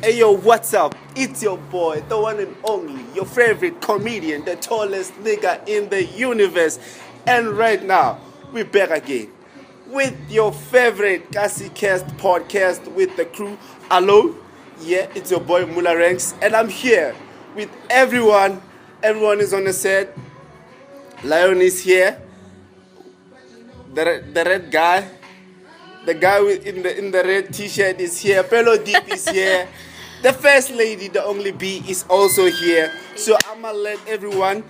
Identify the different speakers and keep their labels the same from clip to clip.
Speaker 1: Hey yo, what's up? It's your boy, the one and only, your favorite comedian, the tallest nigga in the universe. And right now, we're back again with your favorite Kast Podcast with the crew. Hello? Yeah, it's your boy Mula Ranks, and I'm here with everyone. Everyone is on the set. Lion is here. The red guy. The guy in the red t-shirt is here. Pelo Deep is here. The first lady, the only B, is also here. So I'ma let everyone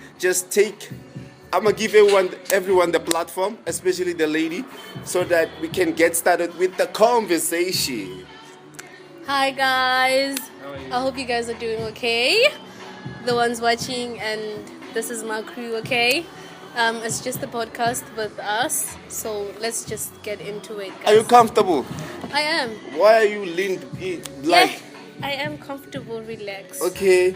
Speaker 1: I'ma give everyone the platform, especially the lady, so that we can get started with the conversation.
Speaker 2: Hi guys, I hope you guys are doing okay. The ones watching, and this is my crew, okay? It's just a podcast with us, so let's just get into it, guys.
Speaker 1: Are you comfortable?
Speaker 2: I am.
Speaker 1: Why are you leaned like?
Speaker 2: Yeah, I am comfortable, relaxed.
Speaker 1: Okay.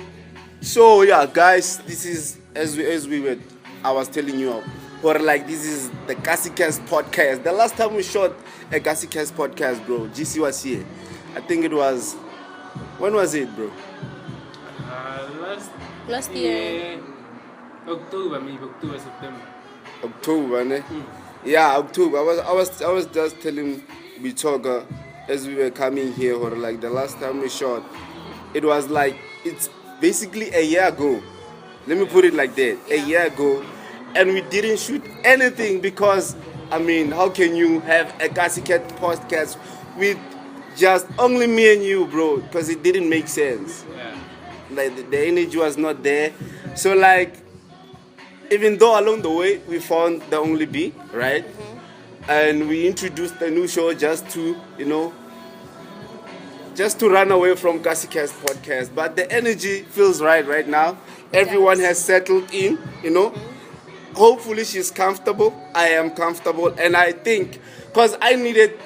Speaker 1: So yeah, guys, this is I was telling you, or like this is the Kast Podcast. The last time we shot a Kast Podcast, bro, GC was here. I think it was. When was it, bro?
Speaker 2: Last year.
Speaker 3: October, September.
Speaker 1: October, ne? Yeah, October. I was just telling Bichoga as we were coming here, or like the last time we shot, it was like it's basically a year ago. Let me put it like that, a year ago, and we didn't shoot anything because I mean, how can you have a Kast Podcast with just only me and you, bro? Because it didn't make sense.
Speaker 3: Yeah.
Speaker 1: Like the energy was not there. So like. Even though along the way we found the only B, right? Mm-hmm. And we introduced the new show just to run away from Kast Podcast. But the energy feels right now. Everyone has settled in, Mm-hmm. Hopefully she's comfortable. I am comfortable. And I think, because I needed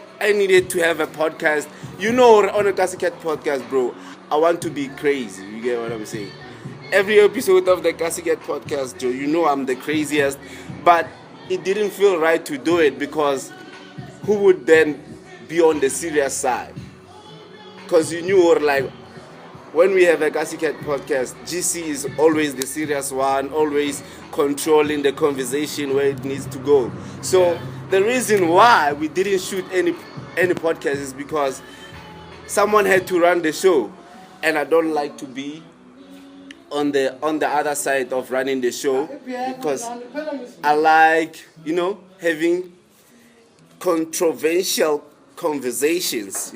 Speaker 1: to have a podcast. On a Kast Podcast, bro, I want to be crazy. You get what I'm saying? Every episode of the Kast Podcast, Joe, I'm the craziest, but it didn't feel right to do it because who would then be on the serious side? Because when we have a Kast Podcast, GC is always the serious one, always controlling the conversation where it needs to go. So the reason why we didn't shoot any podcast is because someone had to run the show, and I don't like to be on the other side of running the show because I like, having controversial conversations,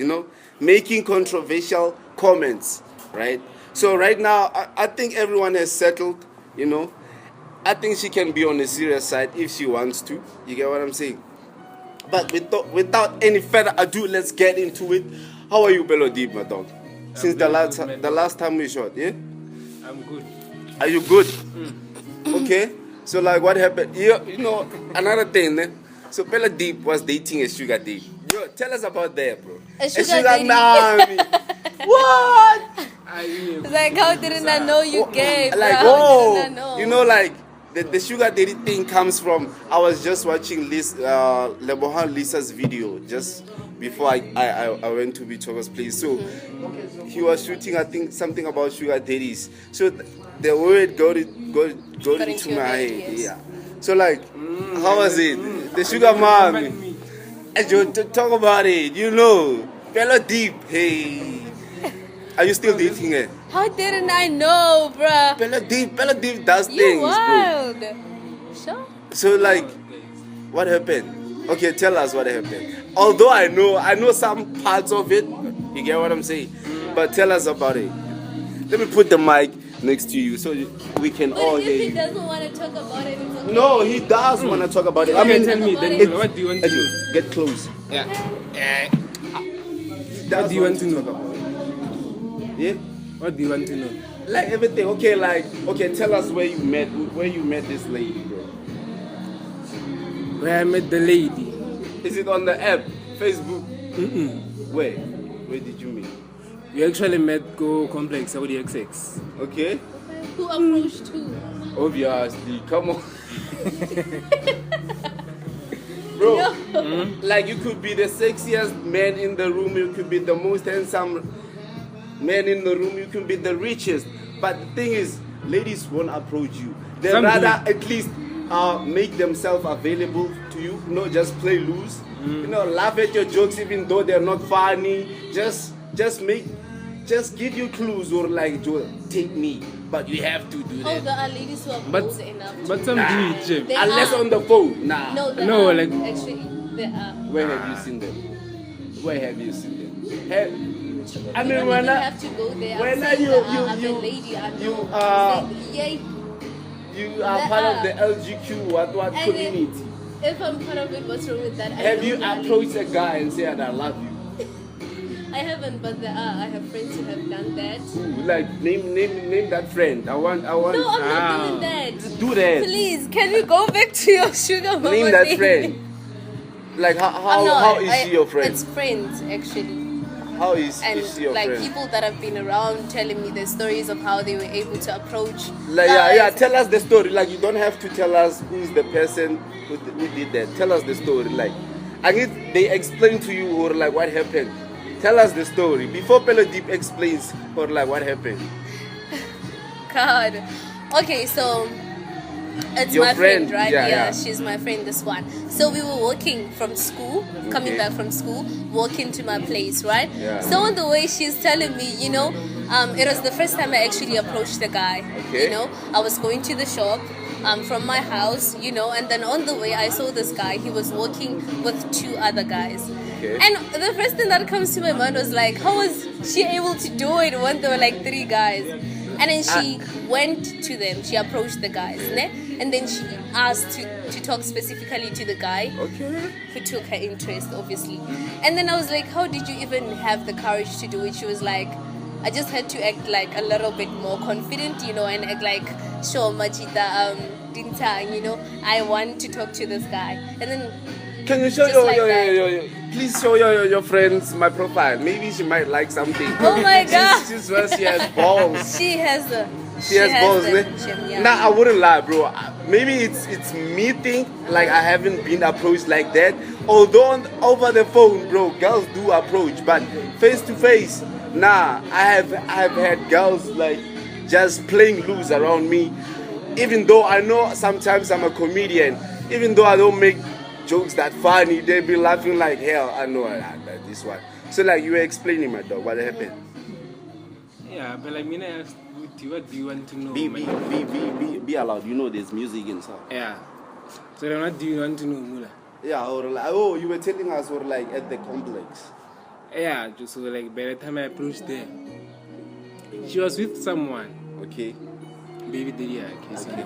Speaker 1: making controversial comments, right? So right now, I think everyone has settled, I think she can be on the serious side if she wants to. You get what I'm saying? But without any further ado, let's get into it. How are you, Bello Deep, my dog? Since the last time we shot, yeah?
Speaker 3: I'm good.
Speaker 1: Are you good? Okay. So what happened? Another thing. So Bella Deep was dating a sugar daddy. Yo, tell us about that, bro.
Speaker 2: A sugar daddy.
Speaker 1: Mommy. What?
Speaker 2: It's like, how didn't I know you gay, bro?
Speaker 1: How
Speaker 2: didn't I know?
Speaker 1: The sugar daddy thing comes from, I was just watching Lebohan Lisa's video just before I went to Bichoga's place. So he was shooting, I think, something about sugar daddies. So the word got into my head.
Speaker 2: Yes.
Speaker 1: Yeah. So how was it? The sugar mommy. Talk about it. Bello Deep. Hey. Are you still dating her?
Speaker 2: How didn't I know, bruh?
Speaker 1: Bello Deep does
Speaker 2: You
Speaker 1: things,
Speaker 2: wild.
Speaker 1: bro.
Speaker 2: Sure.
Speaker 1: So what happened? Okay, tell us what happened. Although I know some parts of it. You get what I'm saying? But tell us about it. Let me put the mic next to you so we can all hear
Speaker 2: He
Speaker 1: you.
Speaker 2: doesn't want to talk about it. It's okay.
Speaker 1: No, he does want to talk about it.
Speaker 3: Tell me, then what do you want to know?
Speaker 1: Get close.
Speaker 3: Yeah.
Speaker 1: What
Speaker 3: do you want to know?
Speaker 1: talk about it. Yeah?
Speaker 3: What do you want to know?
Speaker 1: Like everything. Okay, tell us where you met this lady, bro.
Speaker 3: Where I met the lady.
Speaker 1: Is it on the app? Facebook?
Speaker 3: Mm-mm.
Speaker 1: Where did you meet?
Speaker 3: We actually met Go Complex, Saudi XX.
Speaker 1: Okay.
Speaker 2: Who approached who?
Speaker 1: Obviously, come on. Bro,
Speaker 2: No.
Speaker 1: like you could be the sexiest man in the room, you could be the most handsome man in the room, you can be the richest. But the thing is, ladies won't approach you. They
Speaker 3: Some
Speaker 1: rather
Speaker 3: do.
Speaker 1: at least make themselves available to you. Just play loose. Laugh at your jokes even though they're not funny. Just give you clues or like, take me. But you have to do
Speaker 2: Oh,
Speaker 1: that.
Speaker 2: there are ladies who are bold enough.
Speaker 3: But some do it, Jim.
Speaker 2: They
Speaker 1: Unless
Speaker 2: are.
Speaker 1: on the phone. Nah.
Speaker 2: No, there
Speaker 3: No,
Speaker 2: are.
Speaker 3: like-
Speaker 2: Actually, there are.
Speaker 1: Where have you seen them? Where have you seen them? I
Speaker 2: You
Speaker 1: mean,
Speaker 2: don't
Speaker 1: when
Speaker 2: even
Speaker 1: I,
Speaker 2: have to go there.
Speaker 1: when
Speaker 2: I'm
Speaker 1: are
Speaker 2: saying
Speaker 1: you-
Speaker 2: there are
Speaker 1: you-
Speaker 2: other
Speaker 1: you-
Speaker 2: lady, I
Speaker 1: you
Speaker 2: know.
Speaker 1: are-
Speaker 2: I'm saying, yay.
Speaker 1: you are
Speaker 2: There
Speaker 1: part
Speaker 2: are.
Speaker 1: of the LGQ, what
Speaker 2: And
Speaker 1: community?
Speaker 2: if I'm part of it, what's wrong with that? I
Speaker 1: Have
Speaker 2: know
Speaker 1: you
Speaker 2: there are
Speaker 1: approached a guy and said, I love you?
Speaker 2: I haven't, but there are. I have friends who have done that.
Speaker 1: Ooh, like, name that friend. I want.
Speaker 2: No, I'm not doing that.
Speaker 1: Do that.
Speaker 2: Please, can we go back to your sugar mama
Speaker 1: Name that
Speaker 2: thing?
Speaker 1: friend. Like,
Speaker 2: I'm not.
Speaker 1: how is she your friend?
Speaker 2: It's friends, actually.
Speaker 1: How is
Speaker 2: And
Speaker 1: she your
Speaker 2: like
Speaker 1: friend?
Speaker 2: people that have been around telling me the stories of how they were able to approach
Speaker 1: Like,
Speaker 2: guys.
Speaker 1: yeah, tell us the story. Like, you don't have to tell us who's the person who did that. Tell us the story. Like, I need they explain to you or like what happened. Tell us the story before Pelo Deep explains or like what happened.
Speaker 2: God. Okay, so it's
Speaker 1: Your
Speaker 2: my friend, right?
Speaker 1: yeah.
Speaker 2: She's my friend, this one. So we were walking from school, coming
Speaker 1: Okay.
Speaker 2: back from school, walking to my place, right?
Speaker 1: Yeah.
Speaker 2: So on the way, she's telling me, it was the first time I actually approached the guy.
Speaker 1: Okay.
Speaker 2: I was going to the shop from my house, and then on the way, I saw this guy. He was walking with two other guys.
Speaker 1: Okay.
Speaker 2: And the first thing that comes to my mind was like, how was she able to do it when there were like three guys? And then she went to them. She approached the guys, ne? And then she asked to talk specifically to the guy
Speaker 1: Okay.
Speaker 2: who took her interest, obviously. And then I was like, how did you even have the courage to do it? She was like, I just had to act like a little bit more confident, and act like, sure, Majida, Dintang, I want to talk to this guy. And then
Speaker 1: Can you show
Speaker 2: Just like that.
Speaker 1: please show your friends my profile. Maybe she might like something.
Speaker 2: Oh my God.
Speaker 1: She's she has balls.
Speaker 2: she has the...
Speaker 1: She has balls,
Speaker 2: the
Speaker 1: ne?
Speaker 2: gym, yeah.
Speaker 1: Nah, I wouldn't lie, bro. Maybe it's me think like I haven't been approached like that. Although over the phone, bro, girls do approach, but face to face, nah. I've had girls like just playing loose around me. Even though I know sometimes I'm a comedian, even though I don't make jokes that funny, they be laughing like hell. I know this one. So like you were explaining, my dog, what happened?
Speaker 3: Yeah, but like, I asked you, what do you want to know?
Speaker 1: Be allowed. You know there's music inside.
Speaker 3: Yeah. So then what do you want to know, Mula?
Speaker 1: Yeah, or like, you were telling us, or like at the complex.
Speaker 3: Yeah, just so like by the time I approached there, she was with someone.
Speaker 1: Okay.
Speaker 3: Baby daddy, okay.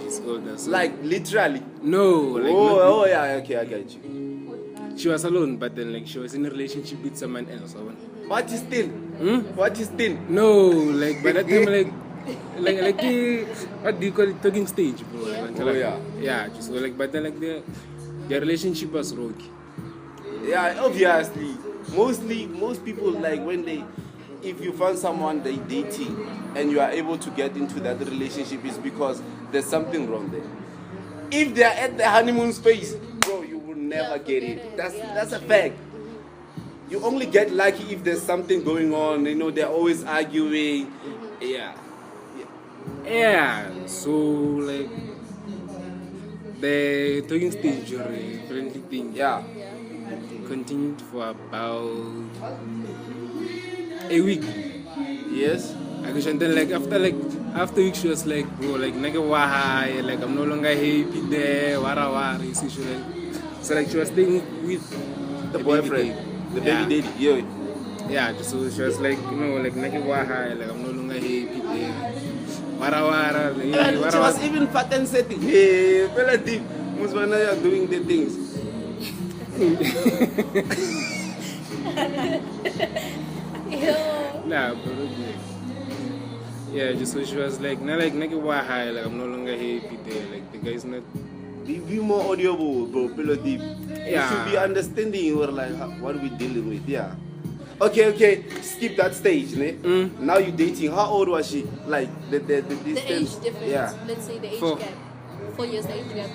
Speaker 3: She's older. So.
Speaker 1: Like literally.
Speaker 3: No, like
Speaker 1: Oh, yeah, okay, I get you.
Speaker 3: she was alone, but then like she was in a relationship with someone else.
Speaker 1: What is still? What is still?
Speaker 3: No, like by that time, like what do you call it? Talking stage, bro. Like,
Speaker 1: Yeah.
Speaker 3: Yeah, just so like, but then like their relationship was rocky.
Speaker 1: Yeah, obviously. Most people like if you find someone they dating and you are able to get into that relationship is because there's something wrong there. If they are at the honeymoon phase, bro, you will never get it. That's a fact. You only get lucky if there's something going on. They're always arguing. Yeah.
Speaker 3: Yeah, so like the talking stage or friendly thing.
Speaker 1: Yeah.
Speaker 3: Continued for about a week.
Speaker 1: Yes.
Speaker 3: And then like after a week she was like, bro, like nigga wahai, like I'm no longer happy there, wara you see, so like she was staying with
Speaker 1: The boyfriend. The baby daddy. Yeah.
Speaker 3: Yeah, so she was like, like nigga wahai, like I'm no longer happy there. Wara like,
Speaker 1: She was even fat and setting. Hey, fella deep. Muswana, you're doing the things.
Speaker 3: Nah, bro. Yeah, just so she was like, nah, like nigga wahai, like I'm no longer happy there, like the guy's not.
Speaker 1: Be more audible, bro. Pillow deep.
Speaker 3: Yeah.
Speaker 1: You should be understanding or like what are we dealing with. Yeah. Okay. Skip that stage, ne? Now you dating. How old was she? Like the
Speaker 2: The
Speaker 1: distance.
Speaker 2: age difference.
Speaker 1: Yeah.
Speaker 2: Let's say the age
Speaker 3: 4.
Speaker 2: gap. 4 years age gap.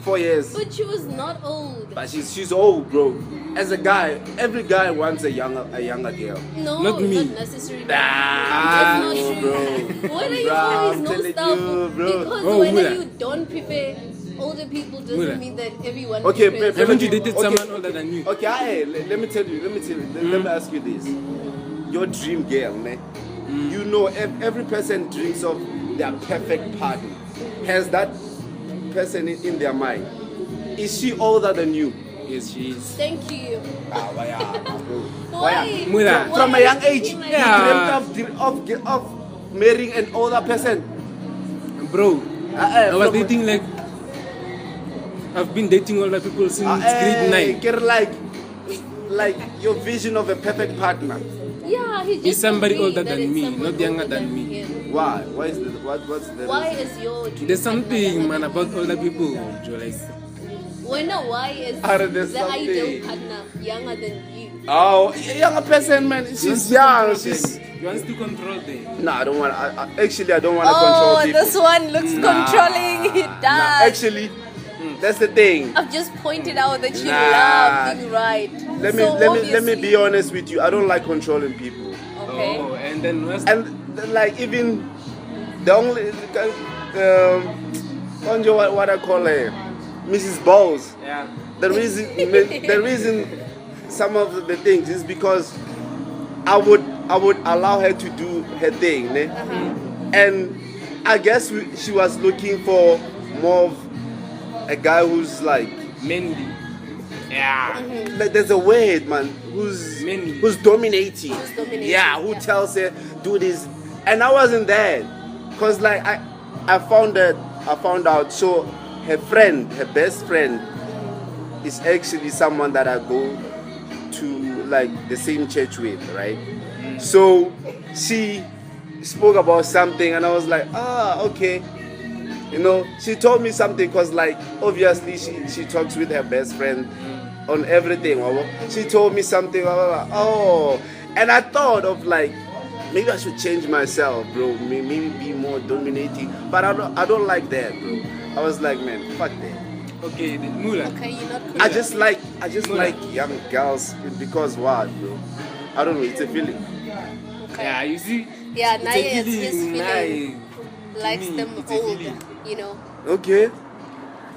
Speaker 1: 4 years.
Speaker 2: But she was not old.
Speaker 1: But she's old, bro. As a guy, every guy wants a younger girl.
Speaker 2: No,
Speaker 3: Not me.
Speaker 2: not necessarily.
Speaker 1: Ah,
Speaker 2: It's not
Speaker 1: bro.
Speaker 2: true. Why do you
Speaker 1: Bro,
Speaker 2: always
Speaker 1: I'm
Speaker 2: know
Speaker 1: telling
Speaker 2: stuff?
Speaker 1: you, bro.
Speaker 2: Because
Speaker 3: Oh,
Speaker 2: when
Speaker 3: Mula.
Speaker 2: you don't prefer older people doesn't
Speaker 3: Mula.
Speaker 2: mean that everyone
Speaker 1: Okay,
Speaker 2: prefers.
Speaker 3: Haven't you dated
Speaker 1: Okay.
Speaker 3: someone older than you?
Speaker 1: Okay, let me tell you. Let me ask you this. Your dream girl, man. You know, every person dreams of their perfect partner. Has that person in their mind? Is she older than you?
Speaker 3: Yes, she is.
Speaker 2: Thank you.
Speaker 1: Why, bro?
Speaker 2: Why?
Speaker 3: Mula.
Speaker 2: Why
Speaker 1: From a
Speaker 2: are
Speaker 1: young
Speaker 2: you
Speaker 1: age,
Speaker 2: thinking like
Speaker 1: you
Speaker 3: Yeah.
Speaker 1: dreamt of marrying an older person.
Speaker 3: Bro, I was
Speaker 1: from-
Speaker 3: dating like... I've been dating older people since grade 9.
Speaker 1: Get like your vision of a perfect partner.
Speaker 2: Yeah, he just
Speaker 3: He's somebody
Speaker 2: agreed
Speaker 3: older
Speaker 2: that
Speaker 3: than
Speaker 2: it's
Speaker 3: me,
Speaker 2: someone
Speaker 3: not younger
Speaker 2: older
Speaker 3: than me.
Speaker 2: him.
Speaker 1: Why? Why is the what's the
Speaker 2: Why
Speaker 1: reason?
Speaker 2: is your dream
Speaker 3: There's
Speaker 2: partner
Speaker 3: something,
Speaker 2: younger
Speaker 3: man,
Speaker 2: than
Speaker 3: about
Speaker 2: you?
Speaker 3: older people. Joe, like,
Speaker 2: Well, no, why is
Speaker 1: There's
Speaker 2: the ideal
Speaker 1: something.
Speaker 2: partner younger than you?
Speaker 1: Oh, a younger person, man. She's young. She's
Speaker 3: he wants to control them.
Speaker 1: no. I don't want. Actually, I don't want to control people.
Speaker 2: this one looks controlling. He does.
Speaker 1: Nah, actually, that's the thing.
Speaker 2: I've just pointed out that you
Speaker 1: Nah.
Speaker 2: love being right.
Speaker 1: Let me be honest with you. I don't like controlling people.
Speaker 2: Okay.
Speaker 3: Oh, and then what's
Speaker 1: And like even the only what I call her, Mrs. Bowles.
Speaker 3: yeah.
Speaker 1: The reason some of the things is because I would allow her to do her thing, ne? And I guess she was looking for more of a guy who's like
Speaker 3: Mendy. Yeah.
Speaker 1: like there's a word, man, who's
Speaker 3: Manly.
Speaker 1: dominating.
Speaker 2: dominating,
Speaker 1: Yeah, who
Speaker 2: yeah.
Speaker 1: tells her do this, and I wasn't there, cause like I found out. So her friend, her best friend, is actually someone that I go to like the same church with, right? So she spoke about something, and I was like, okay. You know, she told me something because, like, obviously she talks with her best friend on everything. She told me something. Oh, and I thought of like maybe I should change myself, bro. Maybe be more dominating. But I don't like that, bro. I was like, man, fuck that.
Speaker 3: Okay, then Mula.
Speaker 2: Okay, you're not
Speaker 1: I
Speaker 2: cool.
Speaker 1: just like young girls because what, bro? I don't know. It's a feeling.
Speaker 3: Yeah, you see?
Speaker 2: Yeah,
Speaker 3: It's
Speaker 2: Naya
Speaker 3: a
Speaker 2: is his
Speaker 3: feeling,
Speaker 2: feeling.
Speaker 3: Naya.
Speaker 2: Likes
Speaker 3: me,
Speaker 2: them
Speaker 3: it's a
Speaker 2: old,
Speaker 3: feeling.
Speaker 2: you know.
Speaker 1: Okay.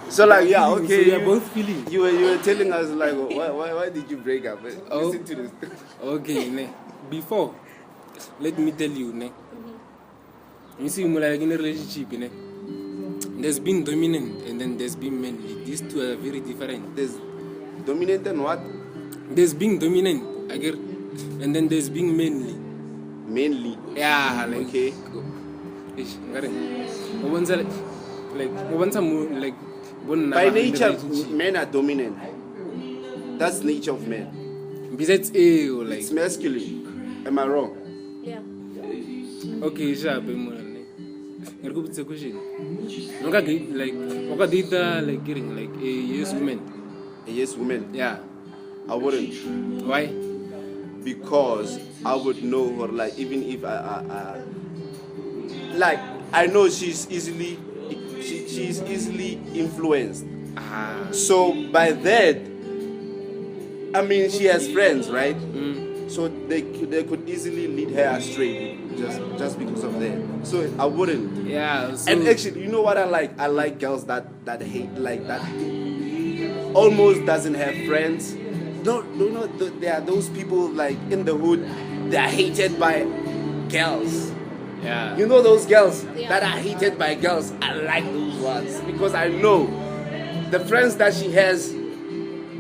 Speaker 1: So like yeah,
Speaker 3: Feeling,
Speaker 1: okay.
Speaker 3: So we are both feeling.
Speaker 1: You were telling us like why did you break up?
Speaker 3: Oh.
Speaker 1: Listen to this.
Speaker 3: Okay, ne. Before, let me tell you, ne. You see, Mula, like in a relationship, ne. There's been dominant and then there's been manly. These two are very different.
Speaker 1: There's dominant and what?
Speaker 3: There's being dominant, I get, and then there's being manly.
Speaker 1: Mainly.
Speaker 3: Yeah, like
Speaker 1: Okay.
Speaker 3: Ish, ngare. Like
Speaker 1: By nature, men are dominant. That's nature of men.
Speaker 3: Besides A or like
Speaker 1: It's masculine. Am I wrong?
Speaker 2: Yeah.
Speaker 3: okay, sharp Mula, ne. Ngare go putsa question. Noka like oka data like getting like a yes woman.
Speaker 1: A yes woman.
Speaker 3: Yeah.
Speaker 1: I wouldn't.
Speaker 3: Why?
Speaker 1: Because I would know her, like even if I like I know she's easily influenced. So by that, I mean she has friends, right? So they could easily lead her astray just because of that. So I wouldn't.
Speaker 3: Yeah. So,
Speaker 1: And actually, you know what I like? I like girls that hate, like that almost doesn't have friends. No, there are those people like in the hood. They are hated by girls.
Speaker 3: yeah.
Speaker 1: You know those girls
Speaker 2: Yeah.
Speaker 1: that are hated by girls. I like those ones because I know the friends that she has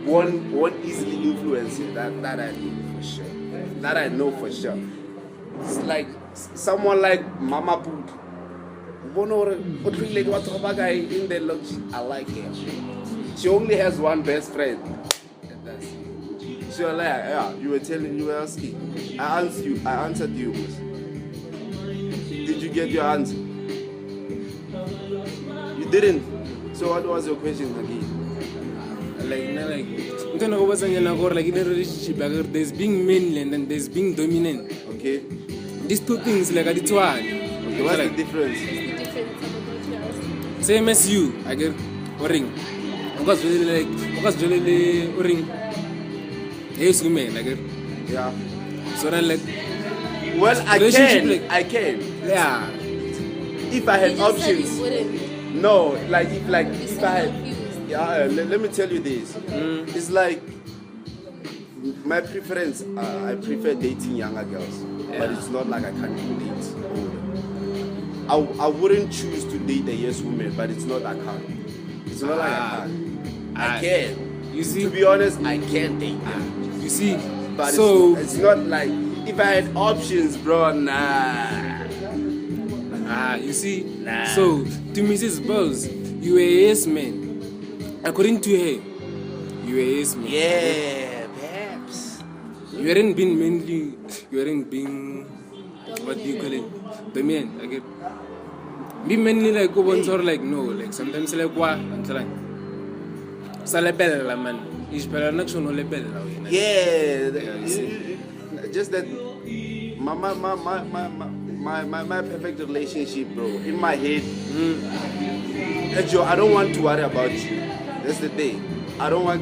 Speaker 1: won't easily influence you. That I know for sure. That I know for sure. It's like someone like Mama Poop. In the look, I like her. She only has one best friend. And that's it. So like, yeah, you were asking. I answered you. Did you get your answer? You didn't. So what was your question again?
Speaker 3: Like in a relationship, like there's being manly and then there's being dominant.
Speaker 1: Okay.
Speaker 3: These two things like it's one.
Speaker 1: Okay, what's the difference?
Speaker 2: The difference about what you asked.
Speaker 3: Same as you, I get ring. Because really ring. Yes, women like
Speaker 1: Yeah.
Speaker 3: so then like
Speaker 1: Well, I
Speaker 3: relationship,
Speaker 1: can.
Speaker 3: like-
Speaker 1: I can.
Speaker 3: yeah.
Speaker 1: If I
Speaker 2: You
Speaker 1: had
Speaker 2: just said
Speaker 1: options.
Speaker 2: you wouldn't.
Speaker 1: No, like
Speaker 2: You
Speaker 1: if I
Speaker 2: seem
Speaker 1: had.
Speaker 2: confused.
Speaker 1: Yeah, let me tell you this. It's like my preference. I prefer dating younger girls, but it's not like I can't date older. I wouldn't choose to date a yes woman, but it's not I can't. It's not like I can't. I can.
Speaker 3: You see?
Speaker 1: To be honest, I can date them.
Speaker 3: You see,
Speaker 1: But
Speaker 3: so
Speaker 1: it's not like if I had options, bro. Nah.
Speaker 3: you see,
Speaker 1: Nah.
Speaker 3: so to Mrs. Bowles, you were a yes man. According to her, you were a yes man.
Speaker 1: Yeah, perhaps.
Speaker 3: You weren't being mainly. You weren't being. What do you call it? Dominant. Like it. Be mainly like go on or like no, like sometimes like what until like. Sa lebella man. Ispera na tsono lebella wena.
Speaker 1: Yeah,
Speaker 3: you see.
Speaker 1: just that my perfect relationship, bro. In my head, Joe, I don't want to worry about you. That's the thing. I don't want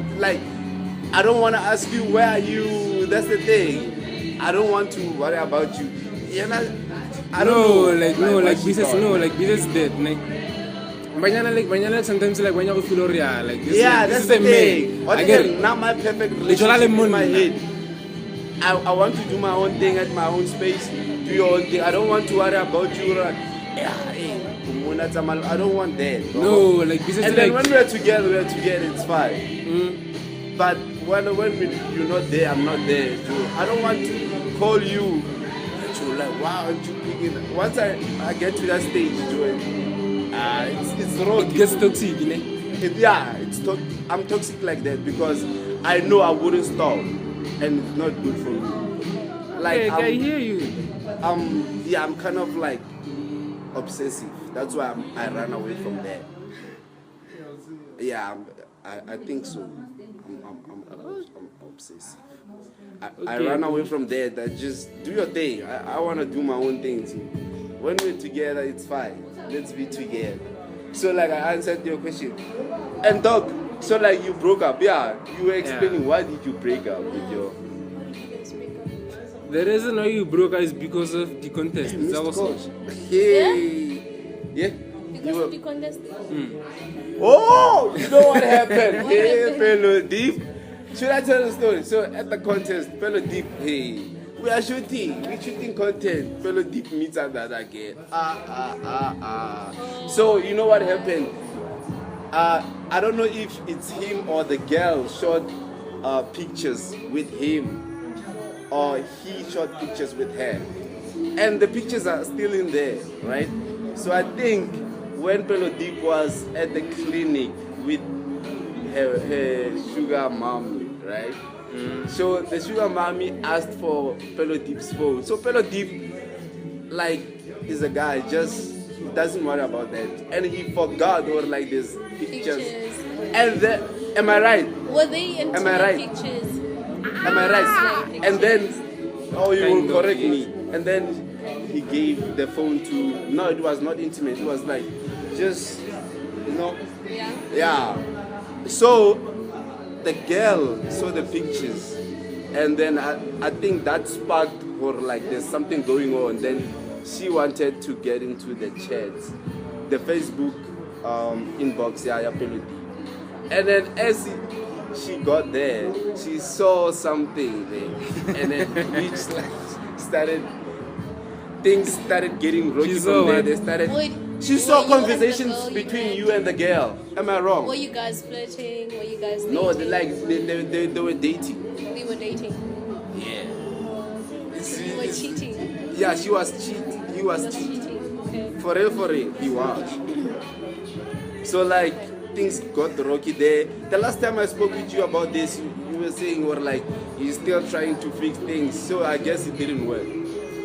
Speaker 1: to ask you where are you. That's the thing. I don't want to worry about you. You know, I don't know.
Speaker 3: Like business dead. Like sometimes like when you feel real, like this.
Speaker 1: Yeah,
Speaker 3: this
Speaker 1: that's
Speaker 3: is
Speaker 1: the
Speaker 3: a
Speaker 1: thing.
Speaker 3: man.
Speaker 1: What
Speaker 3: I
Speaker 1: is
Speaker 3: get
Speaker 1: it? Now my perfect
Speaker 3: Literally
Speaker 1: relationship in my
Speaker 3: money.
Speaker 1: head. I want to do my own thing at my own space. Do your own thing. I don't want to worry about you. Like, I don't want that. Bro.
Speaker 3: No, like business.
Speaker 1: And then when we're together, it's fine. But when you're not there, I'm not there. Too. I don't want to call you. Like, why aren't you picking? Once I get to that stage, it's wrong.
Speaker 3: it gets toxic, you know.
Speaker 1: I'm toxic like that because I know I wouldn't stop, and it's not good for me. Like
Speaker 3: I hear you.
Speaker 1: I'm kind of like obsessive. That's why I ran away from that. Yeah, I think so. I'm obsessive. I ran away from that. I just do your thing. I want to do my own thing too. When we're together, it's fine. Let's be together. So like I answered your question. And dog, so like you broke up. Yeah, you were explaining why did you break up with your...
Speaker 3: The reason why you broke up is because of the contest. It's also
Speaker 1: Hey. Yeah?
Speaker 2: Because of the contest.
Speaker 1: Oh, you know what happened?
Speaker 2: What
Speaker 1: Hey,
Speaker 2: happened?
Speaker 1: fellow deep. Should I tell the story? So at the contest, fellow deep, hey, we're shooting content. Fellow deep meets at that again. So you know what happened? I don't know if it's him or the girl shot pictures with him, or he shot pictures with her, and the pictures are still in there, right? So I think when Pelo Deep was at the clinic with her sugar mommy, right? So the sugar mommy asked for Pelo Deep's phone. So Pelo Deep, like, is a guy just doesn't worry about that, and he forgot or like these pictures. And am I right?
Speaker 2: Were they into
Speaker 1: Am I right?
Speaker 2: pictures?
Speaker 1: Am I right?
Speaker 2: Like
Speaker 1: And then, oh, you
Speaker 3: Kind
Speaker 1: will
Speaker 3: of,
Speaker 1: correct
Speaker 3: yes.
Speaker 1: me. And then he gave the phone to. No, it was not intimate. It was like just,
Speaker 2: Yeah.
Speaker 1: yeah. So the girl saw the pictures, and then I think that sparked her, like there's something going on. Then she wanted to get into the chats, the Facebook inbox, yeah, Pelodi. And then as she got there, she saw something there, and then which like things started getting rocky
Speaker 3: She
Speaker 1: from
Speaker 3: saw
Speaker 1: there.
Speaker 3: what?
Speaker 1: They started.
Speaker 2: Wait,
Speaker 1: She
Speaker 2: were
Speaker 1: saw
Speaker 2: you and the
Speaker 1: conversations
Speaker 2: girl
Speaker 1: between
Speaker 2: met?
Speaker 1: you and the girl. Am I wrong?
Speaker 2: Were you guys flirting? Were you guys dating?
Speaker 1: No, they were dating.
Speaker 2: They were dating.
Speaker 1: Yeah.
Speaker 2: You were cheating.
Speaker 1: Yeah, she was cheating. He was
Speaker 2: You were
Speaker 1: cheating.
Speaker 2: cheating. Okay.
Speaker 1: For real, he was. So like things got rocky there. The last time I spoke with you about this, you were saying you were like he's still trying to fix things. So I guess it didn't work.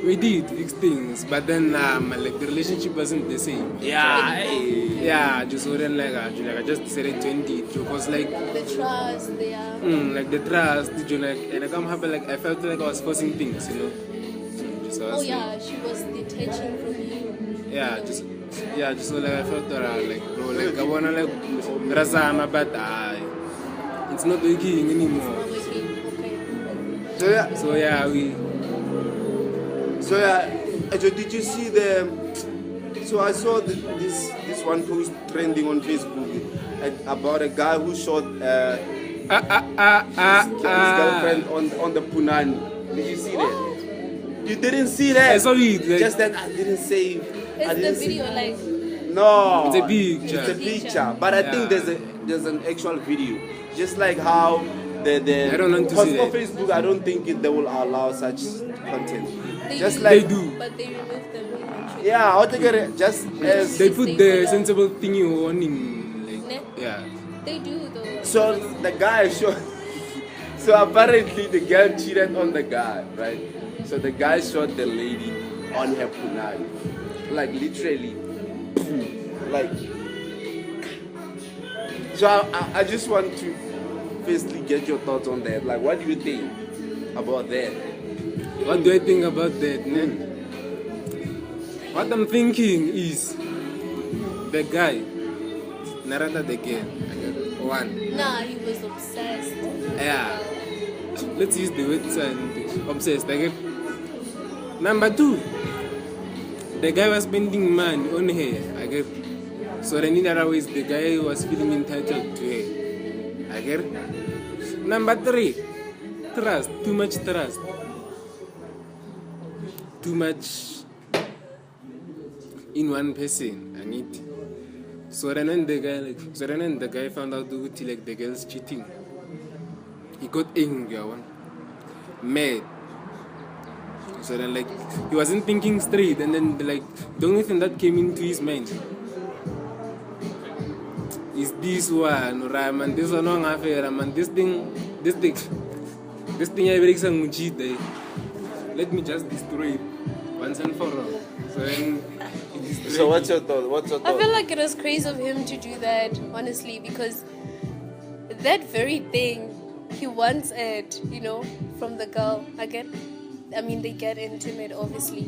Speaker 3: we did fix things, but then like the relationship wasn't the same. Yeah, just so then like I just decided to end it because like
Speaker 2: The trust, they are.
Speaker 3: like the trust, like and I come happen like I felt like I was forcing things, So So I
Speaker 2: Oh
Speaker 3: was
Speaker 2: yeah, she was detaching from you.
Speaker 3: just so like I felt around like bro, like I wanna like Razama, but it's not working anymore.
Speaker 2: Not working. Okay.
Speaker 1: So yeah,
Speaker 3: So yeah,
Speaker 1: did you see the? So I saw this one post trending on Facebook about a guy who shot his girlfriend on the Punani. Did you see that? You didn't see that?
Speaker 3: I saw it. Like,
Speaker 1: Just that I didn't save. I
Speaker 2: Is
Speaker 1: didn't
Speaker 2: the video like?
Speaker 1: No,
Speaker 3: It's a picture.
Speaker 1: It's a picture, but I think there's an actual video. Just like how the
Speaker 3: I don't want to
Speaker 1: because
Speaker 3: see
Speaker 1: for
Speaker 3: that.
Speaker 1: Facebook, I don't think they will allow such content.
Speaker 2: They
Speaker 1: Just
Speaker 2: do,
Speaker 1: like
Speaker 3: They do.
Speaker 2: but they removed them eventually.
Speaker 1: yeah, I think it just as
Speaker 3: They put the sensible thingy on him.
Speaker 2: Ne?
Speaker 3: Like, yeah.
Speaker 2: They do though.
Speaker 1: so the guy shot. So apparently the girl cheated on the guy, right? So the guy shot the lady on her punani, like literally, like. So I just want to firstly get your thoughts on that. Like, what do you think about that?
Speaker 3: What do I think about that? Ne? What I'm thinking is the guy, Narada the girl, one.
Speaker 2: Nah, he was obsessed.
Speaker 3: Yeah. Let's use the word and obsessed. Like, number two, the guy was spending money on her. I get. So then in other ways, the guy was feeling entitled to her. I get. Number three, trust. Too much trust. Too much in one person. I need. So then when the guy found out like the girl's cheating, he got angry, mad. So then like he wasn't thinking straight, and then like the only thing that came into his mind is this one, right, man, this one wrong affair, man, this thing I breaks and cheat. Let me just destroy it once and for all. So then
Speaker 1: So what's your thought?
Speaker 2: I feel like it was crazy of him to do that, honestly, because that very thing he wants it, from the girl. They get intimate, obviously.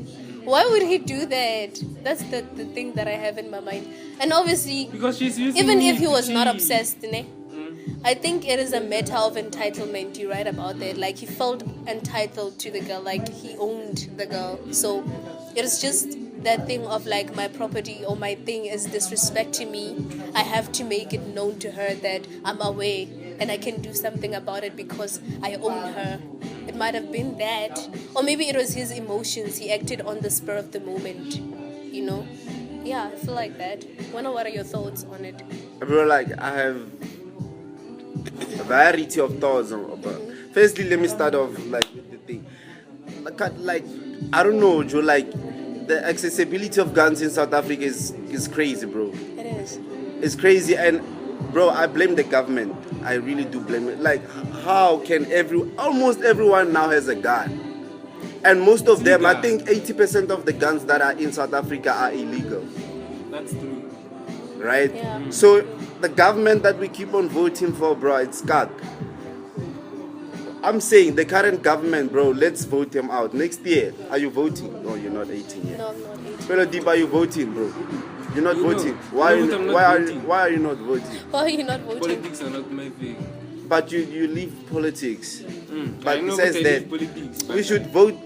Speaker 2: Why would he do that? That's the thing that I have in my mind. And obviously,
Speaker 3: because she's using
Speaker 2: even if
Speaker 3: it
Speaker 2: he
Speaker 3: to
Speaker 2: was not
Speaker 3: cheat.
Speaker 2: obsessed, I think it is a matter of entitlement. You're right about that. Like, he felt entitled to the girl, like he owned the girl. So it is just that thing of like, my property or my thing is disrespecting me. I have to make it known to her that I'm aware and I can do something about it because I own her. It might have been that, or maybe it was his emotions. He acted on the spur of the moment. Yeah, I feel like that. What are your thoughts on it?
Speaker 1: Bro, like I have a variety of thoughts about. Firstly, let me start off like with the thing. Like I don't know, Joe. Like the accessibility of guns in South Africa is crazy, bro.
Speaker 2: It is.
Speaker 1: It's crazy, and bro, I blame the government. I really do blame it. Like, how can almost everyone now has a gun, and most of them, I think 80% of the guns that are in South Africa are illegal.
Speaker 3: That's true.
Speaker 1: Right?
Speaker 2: Yeah.
Speaker 1: So the government that we keep on voting for, bro, it's cut. I'm saying the current government, bro, let's vote them out. Next year, are you voting? No, you're not 18 yet.
Speaker 2: No, I'm not 18.
Speaker 1: Fellow Deep, are you voting, bro? You're not voting.
Speaker 3: Why I'm not voting?
Speaker 1: Why are you not voting?
Speaker 2: Why are you not voting?
Speaker 3: Politics are not my thing.
Speaker 1: But you leave politics. But
Speaker 3: I know,
Speaker 1: besides
Speaker 3: but I
Speaker 1: that,
Speaker 3: leave politics, but
Speaker 1: we should vote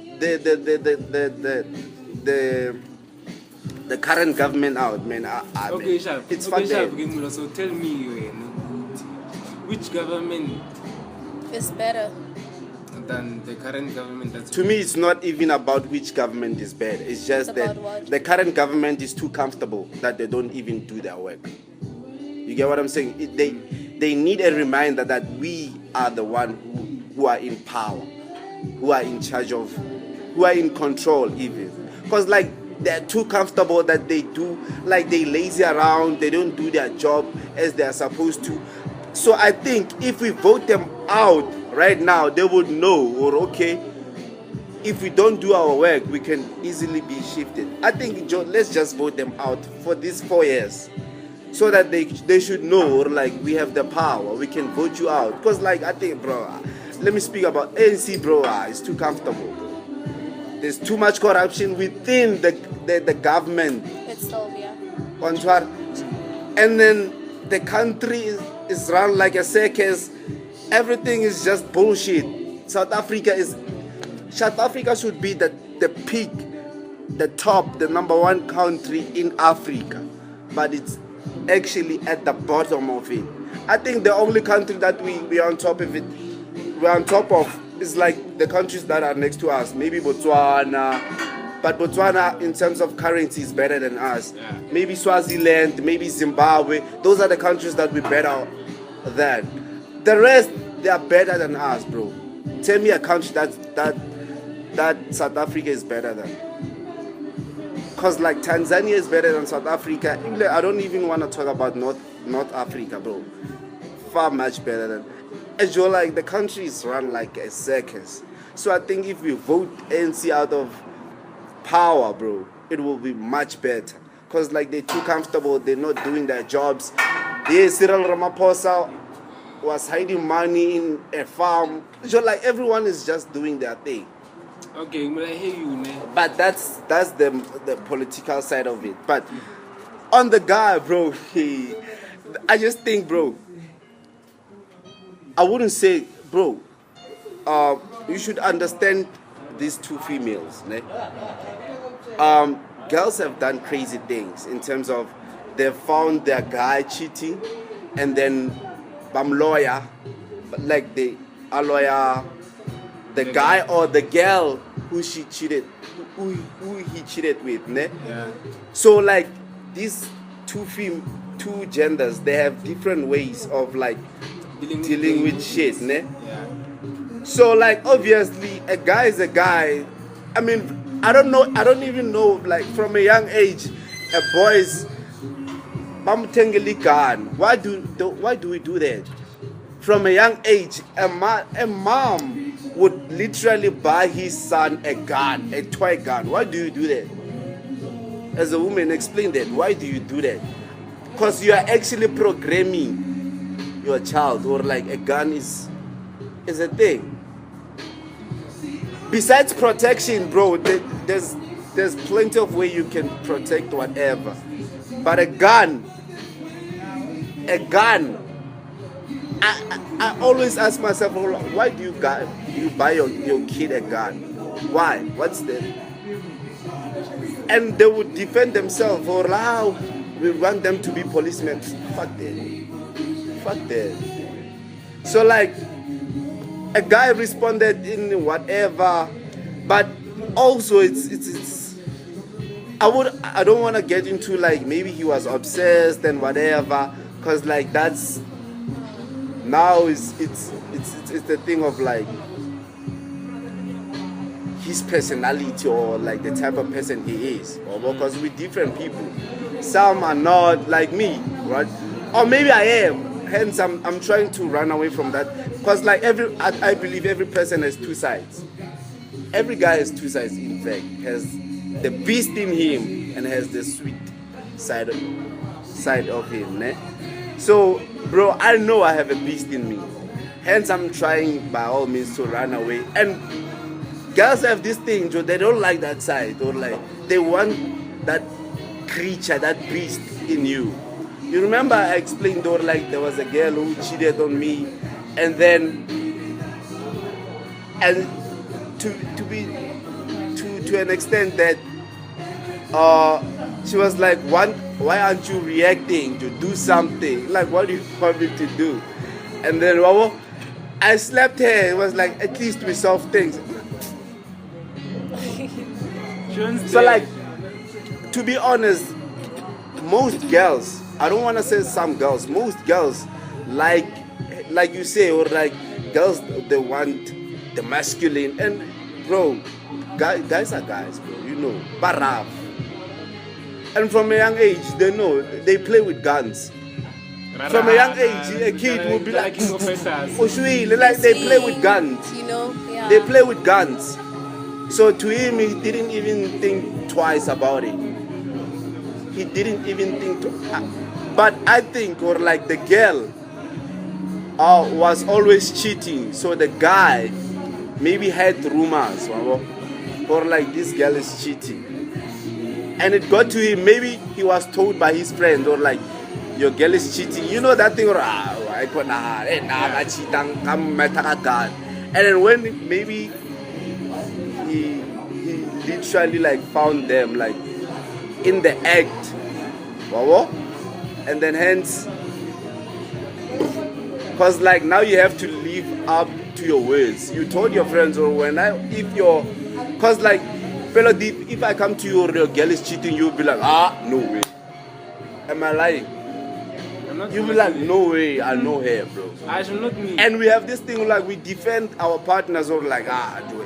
Speaker 1: the current government out, man.
Speaker 3: Okay, Sharp.
Speaker 1: It's
Speaker 3: okay,
Speaker 1: fun.
Speaker 3: Sharp. So tell me, which government
Speaker 2: It's better.
Speaker 3: than the current government? That's
Speaker 1: To me, it's not even about which government is bad. It's just
Speaker 2: It's
Speaker 1: that
Speaker 2: about what?
Speaker 1: the current government is too comfortable that they don't even do their work. You get what I'm saying? They need a reminder that we are the one who are in power, who are in charge of, who are in control even. Because like they're too comfortable that they do, like they lazy around, they don't do their job as they are supposed to. So I think if we vote them out right now, they would know, or okay, if we don't do our work, we can easily be shifted. I think let's just vote them out for these 4 years, so that they should know, or like we have the power, we can vote you out. Because like I think, bro, let me speak about ANC, bro. It's too comfortable. there's too much corruption within the government.
Speaker 2: Itself, yeah.
Speaker 1: And then the country is run like a circus. Everything is just bullshit. South Africa should be the peak, the top, the number one country in Africa, but it's actually at the bottom of it. I think the only country that we are on top of is like the countries that are next to us. Maybe Botswana, but Botswana in terms of currency is better than us.
Speaker 3: Yeah.
Speaker 1: Maybe Swaziland, maybe Zimbabwe. Those are the countries that we're better than. The rest, they are better than us, bro. Tell me a country that South Africa is better than. Because like Tanzania is better than South Africa. I don't even want to talk about North Africa, bro. Far much better than. As you're like, the country is run like a circus. So I think if we vote ANC out of power, bro, it will be much better. Because like they're too comfortable, they're not doing their jobs. Yeah, Cyril Ramaphosa was hiding money in a farm. So like everyone is just doing their thing.
Speaker 3: Okay, I hear you, man.
Speaker 1: But that's the political side of it. But on the guy, bro, I just think, bro, I wouldn't say, bro, you should understand these two females. Ne? Girls have done crazy things in terms of they found their guy cheating and then lawyer, like they are lawyer, the guy or the girl who he cheated with. Ne?
Speaker 3: Yeah.
Speaker 1: So like these two genders, they have different ways of like dealing with shit, ne?
Speaker 3: Yeah.
Speaker 1: So like obviously a guy is a guy. I mean, I don't even know, like from a young age, a boy's gun. Why do we do that? From a young age, a mom would literally buy his son a gun, a toy gun. Why do you do that? As a woman, explain that. Why do you do that? Because you are actually programming your child, or like a gun is a thing. Besides protection, bro, there's plenty of way you can protect whatever. But a gun, I always ask myself, why do you buy your kid a gun? Why? What's that? And they would defend themselves, or how we want them to be policemen. Fuck that. So like, a guy responded in whatever, but also it's I don't want to get into like maybe he was obsessed and whatever, because like that's now it's the thing of like his personality, or like the type of person he is, or because we're different people. Some are not like me, right? Or maybe I am. Hence, I'm trying to run away from that, because like I believe every person has two sides. Every guy has two sides. In fact, has the beast in him and has the sweet side of him. Ne? So, bro, I know I have a beast in me. Hence, I'm trying by all means to run away. And girls have this thing, so they don't like that side, or like they want that creature, that beast in you. You remember I explained, or like there was a girl who cheated on me, and to an extent that she was like, why aren't you reacting to do something? Like, what do you want me to do? And then I slapped her. It was like, at least we solve things. So like, to be honest, most girls, I don't want to say some girls, most girls like you say, or like girls, they want the masculine. And bro, guys are guys, bro, you know, but rough. And from a young age, they know, they play with guns. From a young age, a kid will be like, like they play with guns.
Speaker 2: You know, yeah.
Speaker 1: They play with guns. So to him, he didn't even think twice about it. He didn't even think but I think, or like the girl was always cheating. So the guy maybe had rumors. or like this girl is cheating. And it got to him, maybe he was told by his friend or like, your girl is cheating. You know that thing, and then when maybe he literally like found them like in the act, and then hence, because like now you have to live up to your words. You told your friends, or because like, fellow deep, if I come to you or your girl is cheating, you'll be like, no way. Am I lying? You'll be like, no way, I know her, bro.
Speaker 3: I should not mean.
Speaker 1: And we have this thing like we defend our partners, or like,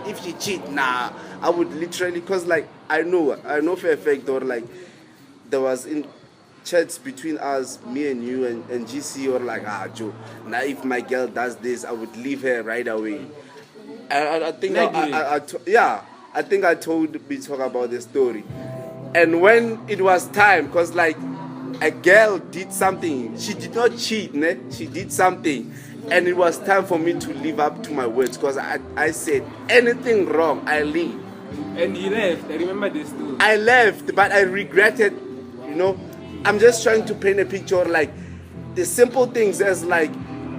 Speaker 1: if she cheat, I would literally, because like I know for a fact, or like there was in chats between us, me and you and GC, or like, Joe, now if my girl does this, I would leave her right away. And I think I think I told we talk about the story. And when it was time, because like a girl did something, she did not cheat, she did something, and it was time for me to live up to my words, because I said anything wrong, I leave.
Speaker 3: And he left. I remember this too.
Speaker 1: I left, but I regretted. I'm just trying to paint a picture, like the simple things, as like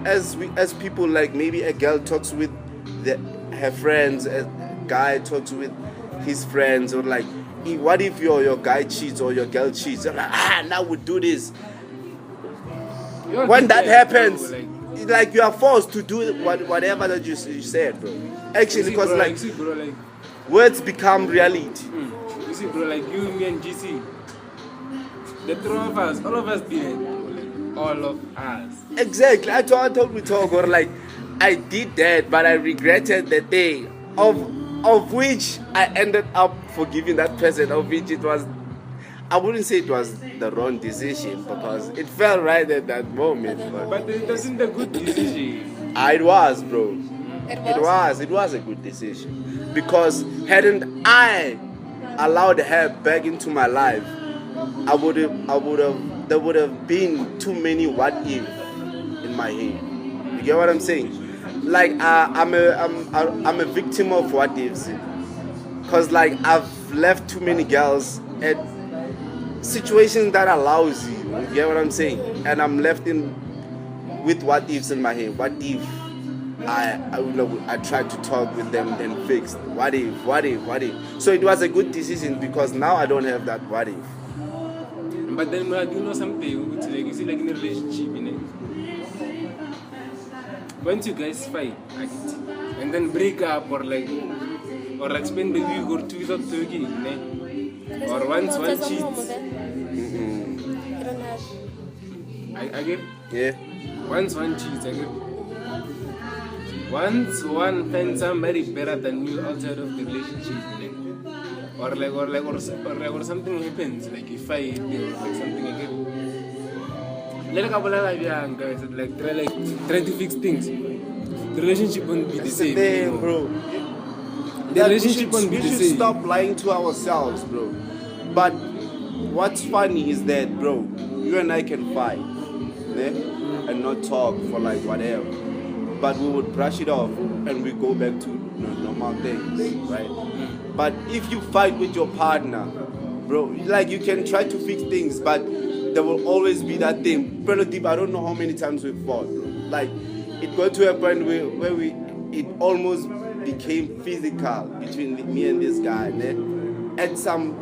Speaker 1: as people, like maybe a girl talks with her friends, a guy talks with his friends, or like, what if your guy cheats or your girl cheats? You're like, now we do this. When that happens, like you are forced to do whatever that you said, bro. Actually, because like words become reality.
Speaker 3: You see, bro, like you, me, and GC, the three of us, all of us did it. All of us.
Speaker 1: Exactly. I told we talk, or like I did that, but I regretted the day of which I ended up forgiving that person, of which it was, I wouldn't say it was the wrong decision, because it felt right at that moment.
Speaker 3: But it wasn't a good decision.
Speaker 1: It was, bro. It was a good decision, because hadn't I allowed her back into my life, there would have been too many what if in my head. You get what I'm saying? Like I'm a victim of what ifs, because like I've left too many girls at situations that are lousy. You get what I'm saying? And I'm left with what ifs in my head. What if I tried to talk with them, then fixed? What if? So it was a good decision, because now I don't have that what if.
Speaker 3: But then you know something, like you see, like in a relationship, once you guys fight, and then break up, or spend a week or two without talking, or once one cheats, I get,
Speaker 1: yeah.
Speaker 3: Once one cheats, I get. Once one finds somebody better than you outside of the relationship, or something happens, like you fight, or like something again. Like try to fix things. The relationship won't be the same anymore.
Speaker 1: Bro.
Speaker 3: The relationship won't be the same.
Speaker 1: We should stop lying to ourselves, bro. But what's funny is that, bro, you and I can fight, and not talk for like whatever. But we would brush it off and we go back to normal things, right? But if you fight with your partner, bro, like you can try to fix things, but there will always be that thing. Brother Deep, I don't know how many times we fought, bro. Like, it got to a point where it almost became physical between me and this guy, at some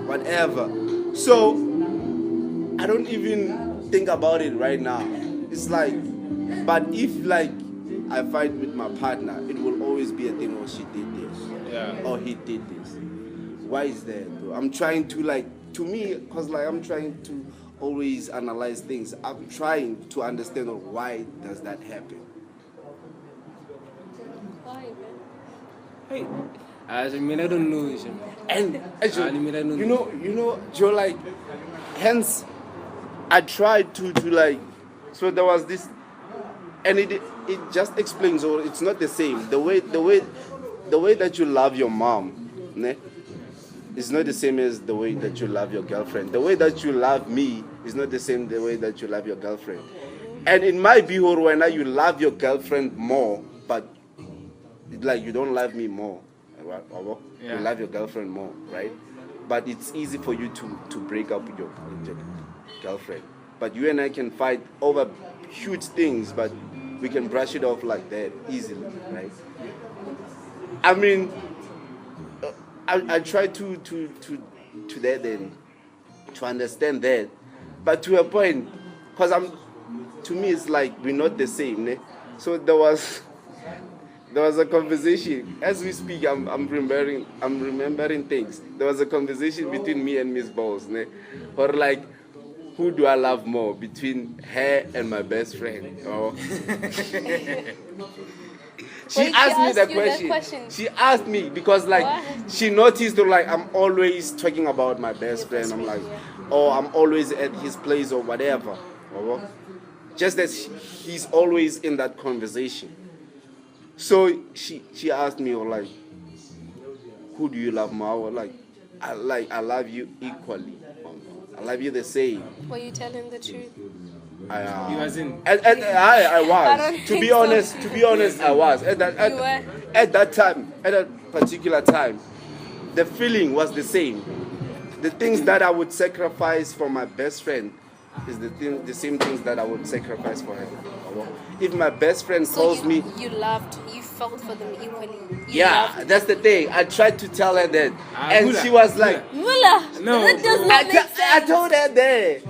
Speaker 1: whatever. So, I don't even think about it right now. It's like, but if like I fight with my partner, it will always be a thing, oh, she did this, or he did this. Why is that, bro? I'm trying to to me, because I'm trying to always analyze things. I'm trying to understand why does that happen.
Speaker 3: Hey, I don't know.
Speaker 1: And actually, you know, Joe, hence, I tried to so there was this, and it just explains, or it's not the same. The way that you love your mom, it's not the same as the way that you love your girlfriend. The way that you love me is not the same the way that you love your girlfriend. And it might be when you love your girlfriend more, but you don't love me more. You love your girlfriend more, right? But it's easy for you to break up with your girlfriend. But you and I can fight over huge things, but we can brush it off like that easily, right? I mean, I try to that then, to understand that, but to a point, because to me it's like we're not the same, ne? So there was a conversation as we speak. I'm remembering things. There was a conversation between me and Miss Bowles, ne? Or like, who do I love more between her and my best friend? Oh. She asked me that question. She asked me because like she noticed that like I'm always talking about my best friend. I'm like, oh, I'm always at his place or whatever. Just that he's always in that conversation. So she asked me, like, who do you love more? I love you equally. I love you the same.
Speaker 2: Were you telling the truth?
Speaker 3: He wasn't.
Speaker 1: I was. To be honest, I was. At that particular time, the feeling was the same. The things that I would sacrifice for my best friend is the same things that I would sacrifice for her. If my best friend calls me,
Speaker 2: you felt for them equally.
Speaker 1: That's the thing. I tried to tell her that, and she was like,
Speaker 2: Mula.
Speaker 3: No,
Speaker 2: that does not make sense.
Speaker 1: I told her that.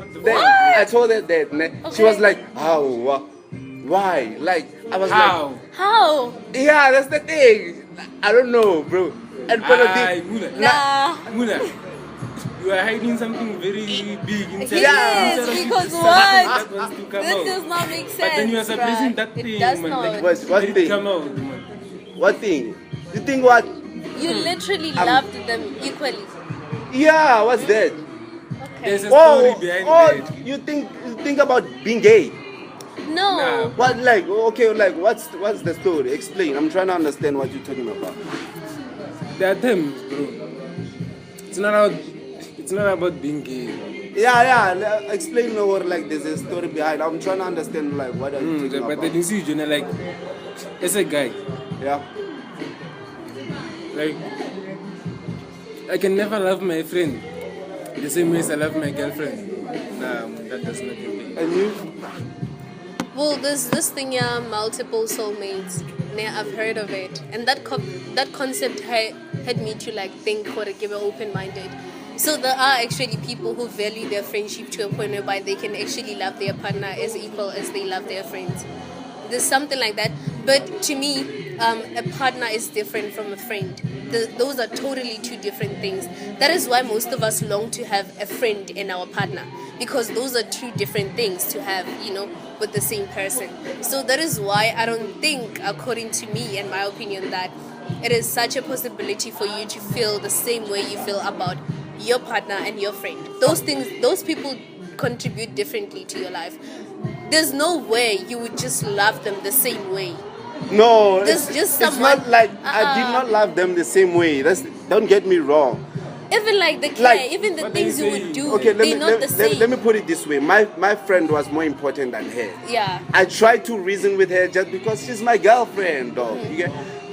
Speaker 1: I told her that. Okay. She was like, how? Why? Like, I was like,
Speaker 2: how?
Speaker 1: Yeah, that's the thing. I don't know, bro. And
Speaker 3: Mula. You are hiding something very big inside.
Speaker 2: Yes, because what?
Speaker 3: That wants to come
Speaker 2: This
Speaker 3: out.
Speaker 2: does not make sense.
Speaker 3: But then you are suppressing that
Speaker 2: It
Speaker 3: thing.
Speaker 2: does
Speaker 3: man.
Speaker 2: not.
Speaker 1: what thing?
Speaker 3: Come out.
Speaker 1: What thing? You think what?
Speaker 2: You literally loved them equally.
Speaker 1: Yeah, what's that?
Speaker 2: Okay.
Speaker 3: There's a story behind that.
Speaker 1: You think about being gay?
Speaker 2: No.
Speaker 3: Nah.
Speaker 1: What, like, okay, like, what's the story? Explain. I'm trying to understand what you're talking about.
Speaker 3: There are times, bro. It's not about being gay.
Speaker 1: Yeah. Explain more. Like, there's a story behind. I'm trying to understand, like, what are you talking about?
Speaker 3: But then you see, Jonah, like, as a guy,
Speaker 1: Yeah.
Speaker 3: like, I can never love my friend the same way as I love my girlfriend. Nah, that does not happen.
Speaker 1: And you?
Speaker 2: Well, there's this thing, multiple soulmates. I've heard of it, and that concept had me to like think or to give an open-minded. So there are actually people who value their friendship to a point whereby they can actually love their partner as equal as they love their friends. There's something like that. But to me, a partner is different from a friend. Those are totally two different things. That is why most of us long to have a friend and our partner, because those are two different things to have, with the same person. So that is why I don't think, according to me and my opinion, that it is such a possibility for you to feel the same way you feel about your partner and your friend. Those people contribute differently to your life. There's no way you would just love them the same way.
Speaker 1: No,
Speaker 2: it's
Speaker 1: not like I did not love them the same way. Don't get me wrong.
Speaker 2: Even like the care, even the things you would do, they're not the same.
Speaker 1: Let me put it this way. My friend was more important than her.
Speaker 2: Yeah.
Speaker 1: I tried to reason with her just because she's my girlfriend, dog.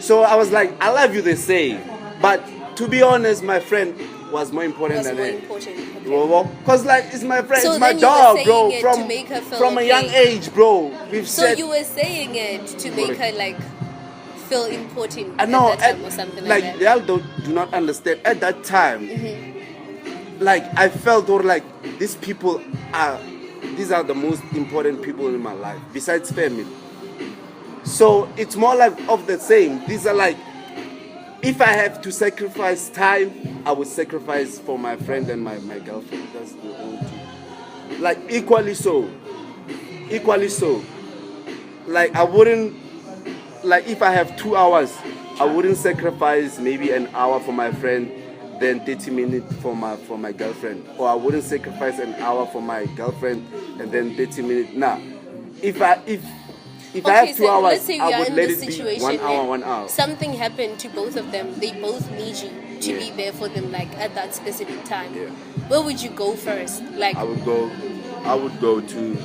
Speaker 1: So I was like, I love you the same. But to be honest, my friend was more important than her. Because like it's my friend,
Speaker 2: So
Speaker 1: it's my
Speaker 2: then you
Speaker 1: dog,
Speaker 2: were
Speaker 1: bro.
Speaker 2: saying it to make her feel
Speaker 1: From a young age, bro.
Speaker 2: So you were saying it to make her like feel important
Speaker 1: I know,
Speaker 2: at that time or something like that.
Speaker 1: They all do not understand at that time. Like I felt these are the most important people in my life besides family. So it's more like of the same. These are like, if I have to sacrifice time, I would sacrifice for my friend and my girlfriend. That's the only two. Like equally so. Like I wouldn't, like if I have 2 hours, I wouldn't sacrifice maybe an hour for my friend, then 30 minutes for my girlfriend. Or I wouldn't sacrifice an hour for my girlfriend and then 30 minutes. Nah. If I have 2 hours, I would let it be 1 hour, 1 hour.
Speaker 2: Something happened to both of them. They both need you to be there for them, like at that specific time.
Speaker 1: Yeah.
Speaker 2: Where would you go first? Like
Speaker 1: I would go to,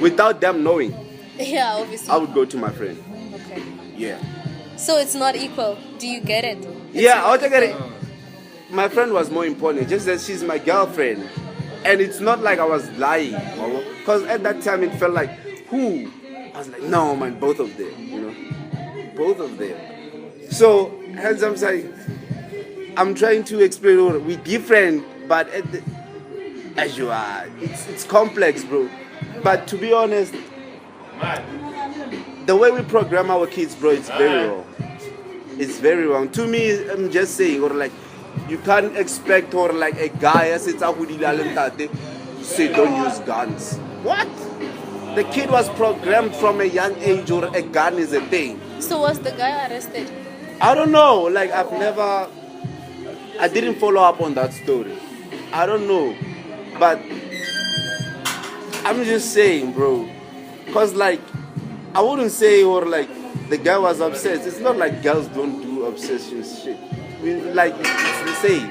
Speaker 1: without them knowing.
Speaker 2: Yeah, obviously.
Speaker 1: I would go to my friend.
Speaker 2: Okay.
Speaker 1: Yeah.
Speaker 2: So it's not equal. Do you get it?
Speaker 1: Yeah, I'll take it. My friend was more important. Just that she's my girlfriend, and it's not like I was lying, because at that time it felt like who. I was like, no, man, both of them, both of them. So, hence I'm saying, I'm trying to explain, we're different, but as you are, it's complex, bro. But to be honest, the way we program our kids, bro, it's very wrong. It's very wrong. To me, I'm just saying, you can't expect a guy say don't use guns. What? The kid was programmed from a young age a gun is a thing.
Speaker 2: So was the guy arrested?
Speaker 1: I don't know. I didn't follow up on that story. I don't know. But I'm just saying, bro. Because I wouldn't say the guy was obsessed. It's not like girls don't do obsession shit. It's the same.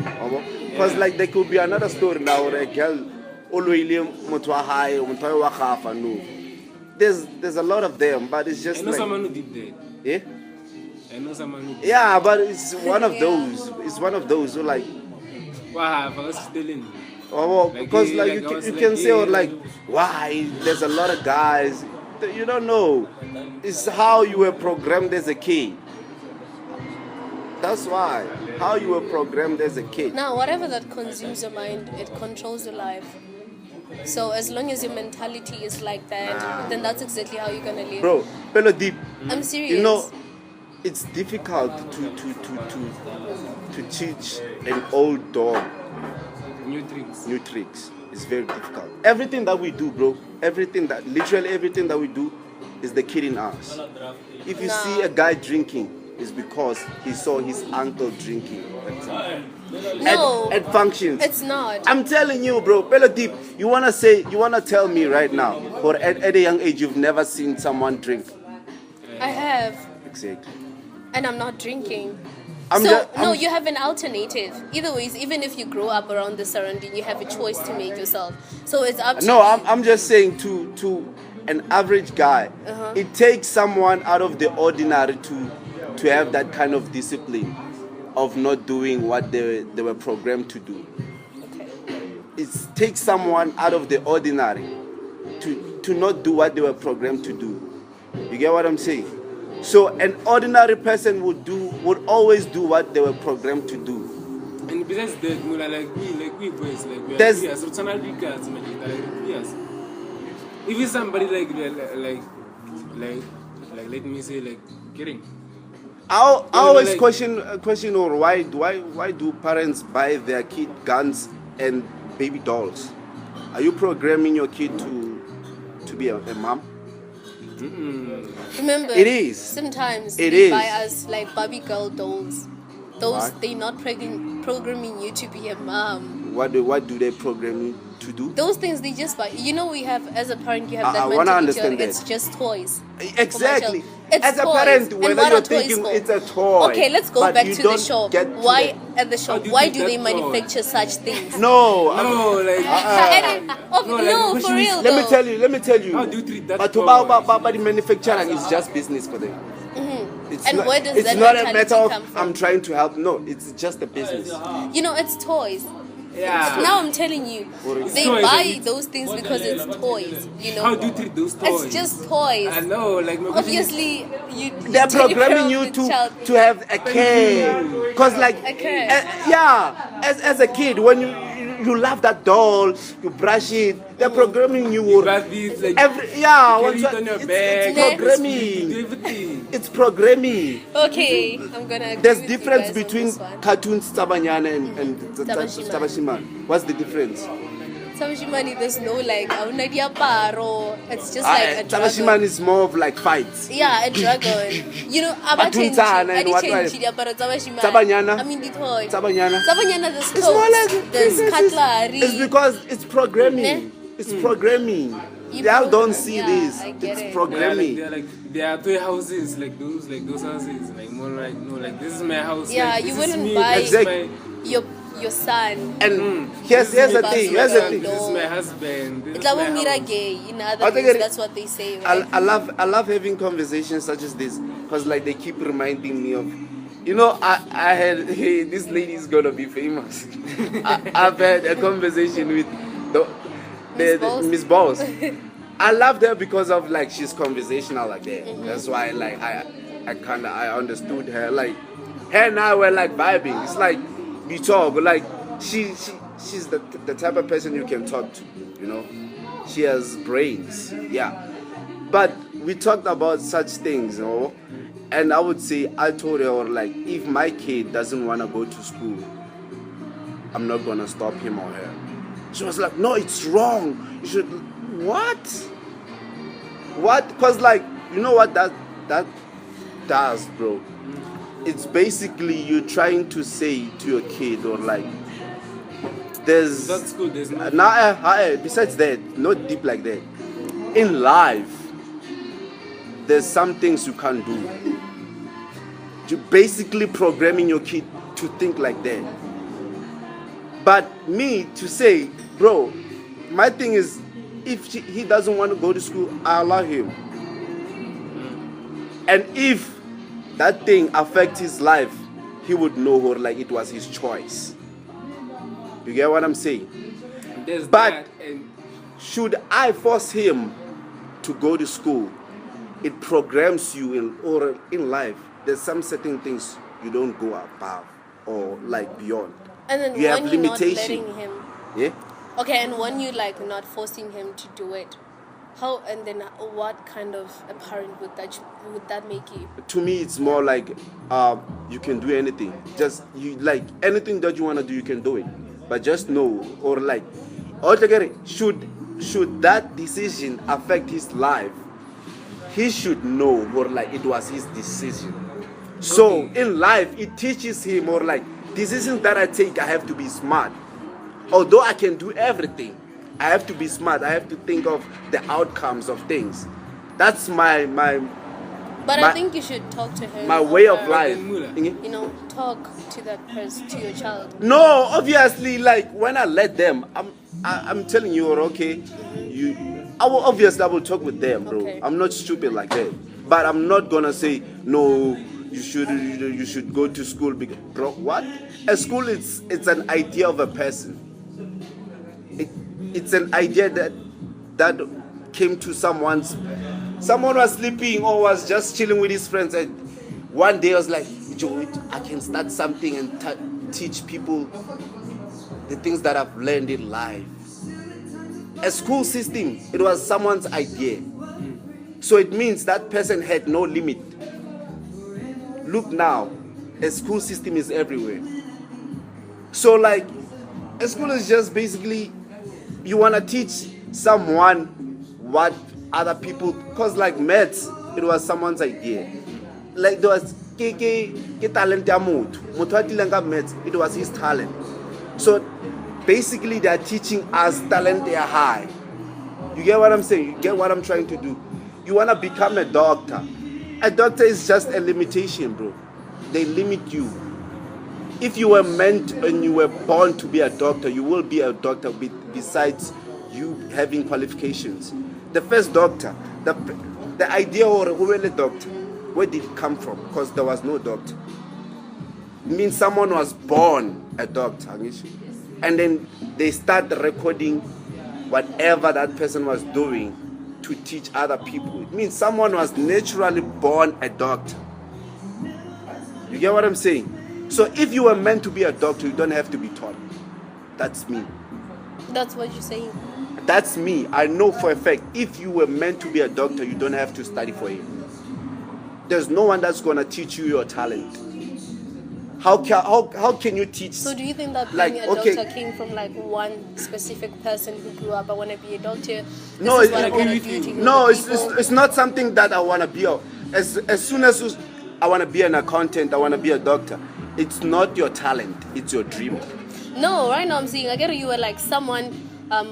Speaker 1: Because there could be another story now where a girl there's a lot of them, but it's just
Speaker 3: I know someone who did that.
Speaker 1: Yeah?
Speaker 3: I know someone who did
Speaker 1: Yeah, but it's one of those. It's one of those who
Speaker 3: wow, I was stealing.
Speaker 1: Because you can say why there's a lot of guys. You don't know. It's how you were programmed as a kid. That's why. How you were programmed as a kid.
Speaker 2: Now, whatever that consumes your mind, it controls your life. So as long as your mentality is like that, then that's exactly how you're gonna live.
Speaker 1: Bro, Pelo Deep.
Speaker 2: I'm serious.
Speaker 1: It's difficult to teach an old dog
Speaker 3: New tricks.
Speaker 1: new tricks. It's very difficult. Everything that we do, bro, literally everything that we do is the kid in us. If you see a guy drinking, it's because he saw his uncle drinking.
Speaker 2: No,
Speaker 1: At functions.
Speaker 2: it's not.
Speaker 1: I'm telling you, bro, Pelo Deep, you wanna tell me right now, or at a young age you've never seen someone drink?
Speaker 2: I have,
Speaker 1: Exactly.
Speaker 2: and I'm not drinking.
Speaker 1: I'm
Speaker 2: You have an alternative. Either ways, even if you grow up around the surrounding, you have a choice to make yourself. So it's up to you.
Speaker 1: I'm just saying to an average guy, it takes someone out of the ordinary to have that kind of discipline of not doing what they were programmed to do. It takes someone out of the ordinary to not do what they were programmed to do. You get what I'm saying? So an ordinary person would always do what they were programmed to do.
Speaker 3: And besides that, we boys, we are
Speaker 1: There's-
Speaker 3: curious. If it's somebody like let me say kidding.
Speaker 1: I always
Speaker 3: like-
Speaker 1: question or why do parents buy their kid guns and baby dolls? Are you programming your kid to be a mom?
Speaker 2: Remember,
Speaker 1: It is.
Speaker 2: Sometimes
Speaker 1: It
Speaker 2: they
Speaker 1: is.
Speaker 2: buy us Barbie girl dolls. Those
Speaker 1: Why?
Speaker 2: they're not programming you to be a mom.
Speaker 1: What do they program you to do?
Speaker 2: Those things they just buy. We have as a parent, you have that
Speaker 1: I wanna
Speaker 2: mentality.
Speaker 1: understand that.
Speaker 2: It's just toys.
Speaker 1: Exactly.
Speaker 2: It's
Speaker 1: As a
Speaker 2: toys.
Speaker 1: parent,
Speaker 2: And
Speaker 1: whether
Speaker 2: what
Speaker 1: you're
Speaker 2: are toys
Speaker 1: thinking
Speaker 2: for?
Speaker 1: it's a toy.
Speaker 2: Okay, let's go
Speaker 1: but
Speaker 2: back
Speaker 1: you
Speaker 2: to the
Speaker 1: don't
Speaker 2: shop.
Speaker 1: get to
Speaker 2: Why
Speaker 1: the-
Speaker 2: at the shop?
Speaker 3: do you
Speaker 2: Why
Speaker 3: think
Speaker 2: do they
Speaker 3: that toy?
Speaker 2: manufacture such things?
Speaker 1: No.
Speaker 3: No,
Speaker 2: No, for real
Speaker 1: Let me
Speaker 2: though.
Speaker 1: tell you.
Speaker 3: How do you treat that
Speaker 1: But
Speaker 3: toy?
Speaker 1: the manufacturing is just business for them. It's
Speaker 2: And
Speaker 1: not,
Speaker 2: where does
Speaker 1: it's
Speaker 2: that
Speaker 1: not a
Speaker 2: mentality
Speaker 1: matter of
Speaker 2: come from?
Speaker 1: I'm trying to help. No, it's just a business.
Speaker 2: It's toys.
Speaker 3: Yeah.
Speaker 2: Now I'm telling you, they
Speaker 3: toys,
Speaker 2: buy
Speaker 3: and
Speaker 2: those things because it's toys.
Speaker 3: How do you treat those toys?
Speaker 2: It's just toys.
Speaker 3: I know, my question is-
Speaker 2: Obviously,
Speaker 1: They're
Speaker 2: take care
Speaker 1: programming
Speaker 2: of
Speaker 1: you
Speaker 2: the child.
Speaker 1: to have a care. Because
Speaker 2: A care.
Speaker 1: as a kid, when you love that doll, you brush it, they're programming you.
Speaker 3: But it's like
Speaker 1: Carry it on your
Speaker 3: back,
Speaker 1: it's programming.
Speaker 3: do everything.
Speaker 1: It's programming.
Speaker 2: Okay, I'm gonna. Agree
Speaker 1: There's
Speaker 2: with you
Speaker 1: difference
Speaker 2: guys on
Speaker 1: between
Speaker 2: this one.
Speaker 1: cartoons Tabanyana and
Speaker 2: Tabashimane.
Speaker 1: Tabashimane. What's the difference?
Speaker 2: Tabashimane, there's no auna diaparo. It's just like a dragon.
Speaker 1: Tabashimane is more of like fights.
Speaker 2: Yeah, a dragon.
Speaker 1: Batuntana and what- Tabanyana.
Speaker 2: I mean, the toy.
Speaker 1: Tabanyana.
Speaker 2: Tabanyana, there's
Speaker 1: It's more like
Speaker 2: clothes, there's cutlery.
Speaker 1: It's because it's programming.
Speaker 2: Ne?
Speaker 1: It's programming.
Speaker 2: You
Speaker 1: Y'all don't
Speaker 2: program-
Speaker 1: see
Speaker 2: yeah,
Speaker 1: this.
Speaker 2: I get
Speaker 1: It's
Speaker 2: it.
Speaker 1: programming.
Speaker 3: There are toy houses like those houses, more like no, like this is my house.
Speaker 2: Yeah,
Speaker 3: like,
Speaker 2: you
Speaker 3: this is
Speaker 2: wouldn't
Speaker 3: me,
Speaker 2: buy
Speaker 3: this is
Speaker 1: Exactly.
Speaker 3: my-
Speaker 2: your son.
Speaker 1: And here's the thing.
Speaker 3: This is my husband. This is my house.
Speaker 2: Gay. In other words, that's what they say. Right?
Speaker 1: I love having conversations such as this because like they keep reminding me of, you know, I had this lady is gonna be famous. I've had a conversation with the Miss Boss. I loved her because of like she's conversational like that. Mm-hmm. That's why like I understood her. Like her and I were like vibing. It's like we talk. Like she's the type of person you can talk to. You know, she has brains. Yeah, but we talked about such things. You know, and I would say I told her like if my kid doesn't want to go to school, I'm not gonna stop him or her. She was like, no, it's wrong. You should. What? Because like, you know what that does, bro? It's basically you trying to say to your kid or like,
Speaker 3: that's good. There's
Speaker 1: besides that, not deep like that. In life, there's some things you can't do. You're basically programming your kid to think like that. But me to say, bro, my thing is, if he doesn't want to go to school, I allow him. And if that thing affects his life, he would know or like it was his choice. You get what I'm saying? But should I force him to go to school? It programs you in life. There's some certain things you don't go above or like beyond.
Speaker 2: And then
Speaker 1: you
Speaker 2: when
Speaker 1: have
Speaker 2: you're
Speaker 1: limitation.
Speaker 2: not letting him.
Speaker 1: Yeah.
Speaker 2: Okay, and when you like not forcing him to do it, how and then what kind of a parent would that make you?
Speaker 1: To me, it's more like you can do anything. Just you like anything that you want to do, you can do it. But just know or like altogether, should that decision affect his life, he should know or like it was his decision. So in life, it teaches him or like decisions that I take, I have to be smart. Although I can do everything, I have to be smart. I have to think of the outcomes of things. That's my.
Speaker 2: But I think you should talk to her.
Speaker 1: My way of life.
Speaker 2: You know, talk to that person, to your child.
Speaker 1: No, obviously, like when I let them, I'm telling you, okay, I will talk with them, bro.
Speaker 2: Okay.
Speaker 1: I'm not stupid like that. But I'm not gonna say no. You should go to school, because, bro. What? A school it's an idea of a person. It's an idea that came to someone was sleeping or was just chilling with his friends, and one day I was like, Joe, I can start something and teach people the things that I've learned in life. A school system, it was someone's idea. So it means that person had no limit. Look now, a school system is everywhere. So like, a school is just basically, you want to teach someone what other people, because like maths, it was someone's idea. Like there was talent ya maths, it was his talent. So basically they are teaching us talent they are high. You get what I'm saying? You get what I'm trying to do? You want to become a doctor. A doctor is just a limitation, bro. They limit you. If you were meant and you were born to be a doctor, you will be a doctor besides you having qualifications. The first doctor, the idea of a doctor, where did it come from? Because there was no doctor. It means someone was born a doctor. And then they start recording whatever that person was doing to teach other people. It means someone was naturally born a doctor. You get what I'm saying? So if you were meant to be a doctor, you don't have to be taught. That's me.
Speaker 2: That's what you're saying.
Speaker 1: That's me. I know for a fact, if you were meant to be a doctor, you don't have to study for it. There's no one that's going to teach you your talent. How can you teach?
Speaker 2: So do you think that being a doctor came from like one specific person who grew up, I want to be a doctor?
Speaker 1: It's not something that I want to be. As soon as I want to be an accountant, I want to be a doctor. It's not your talent, it's your dream.
Speaker 2: No, right now I'm saying, I get you were like someone, like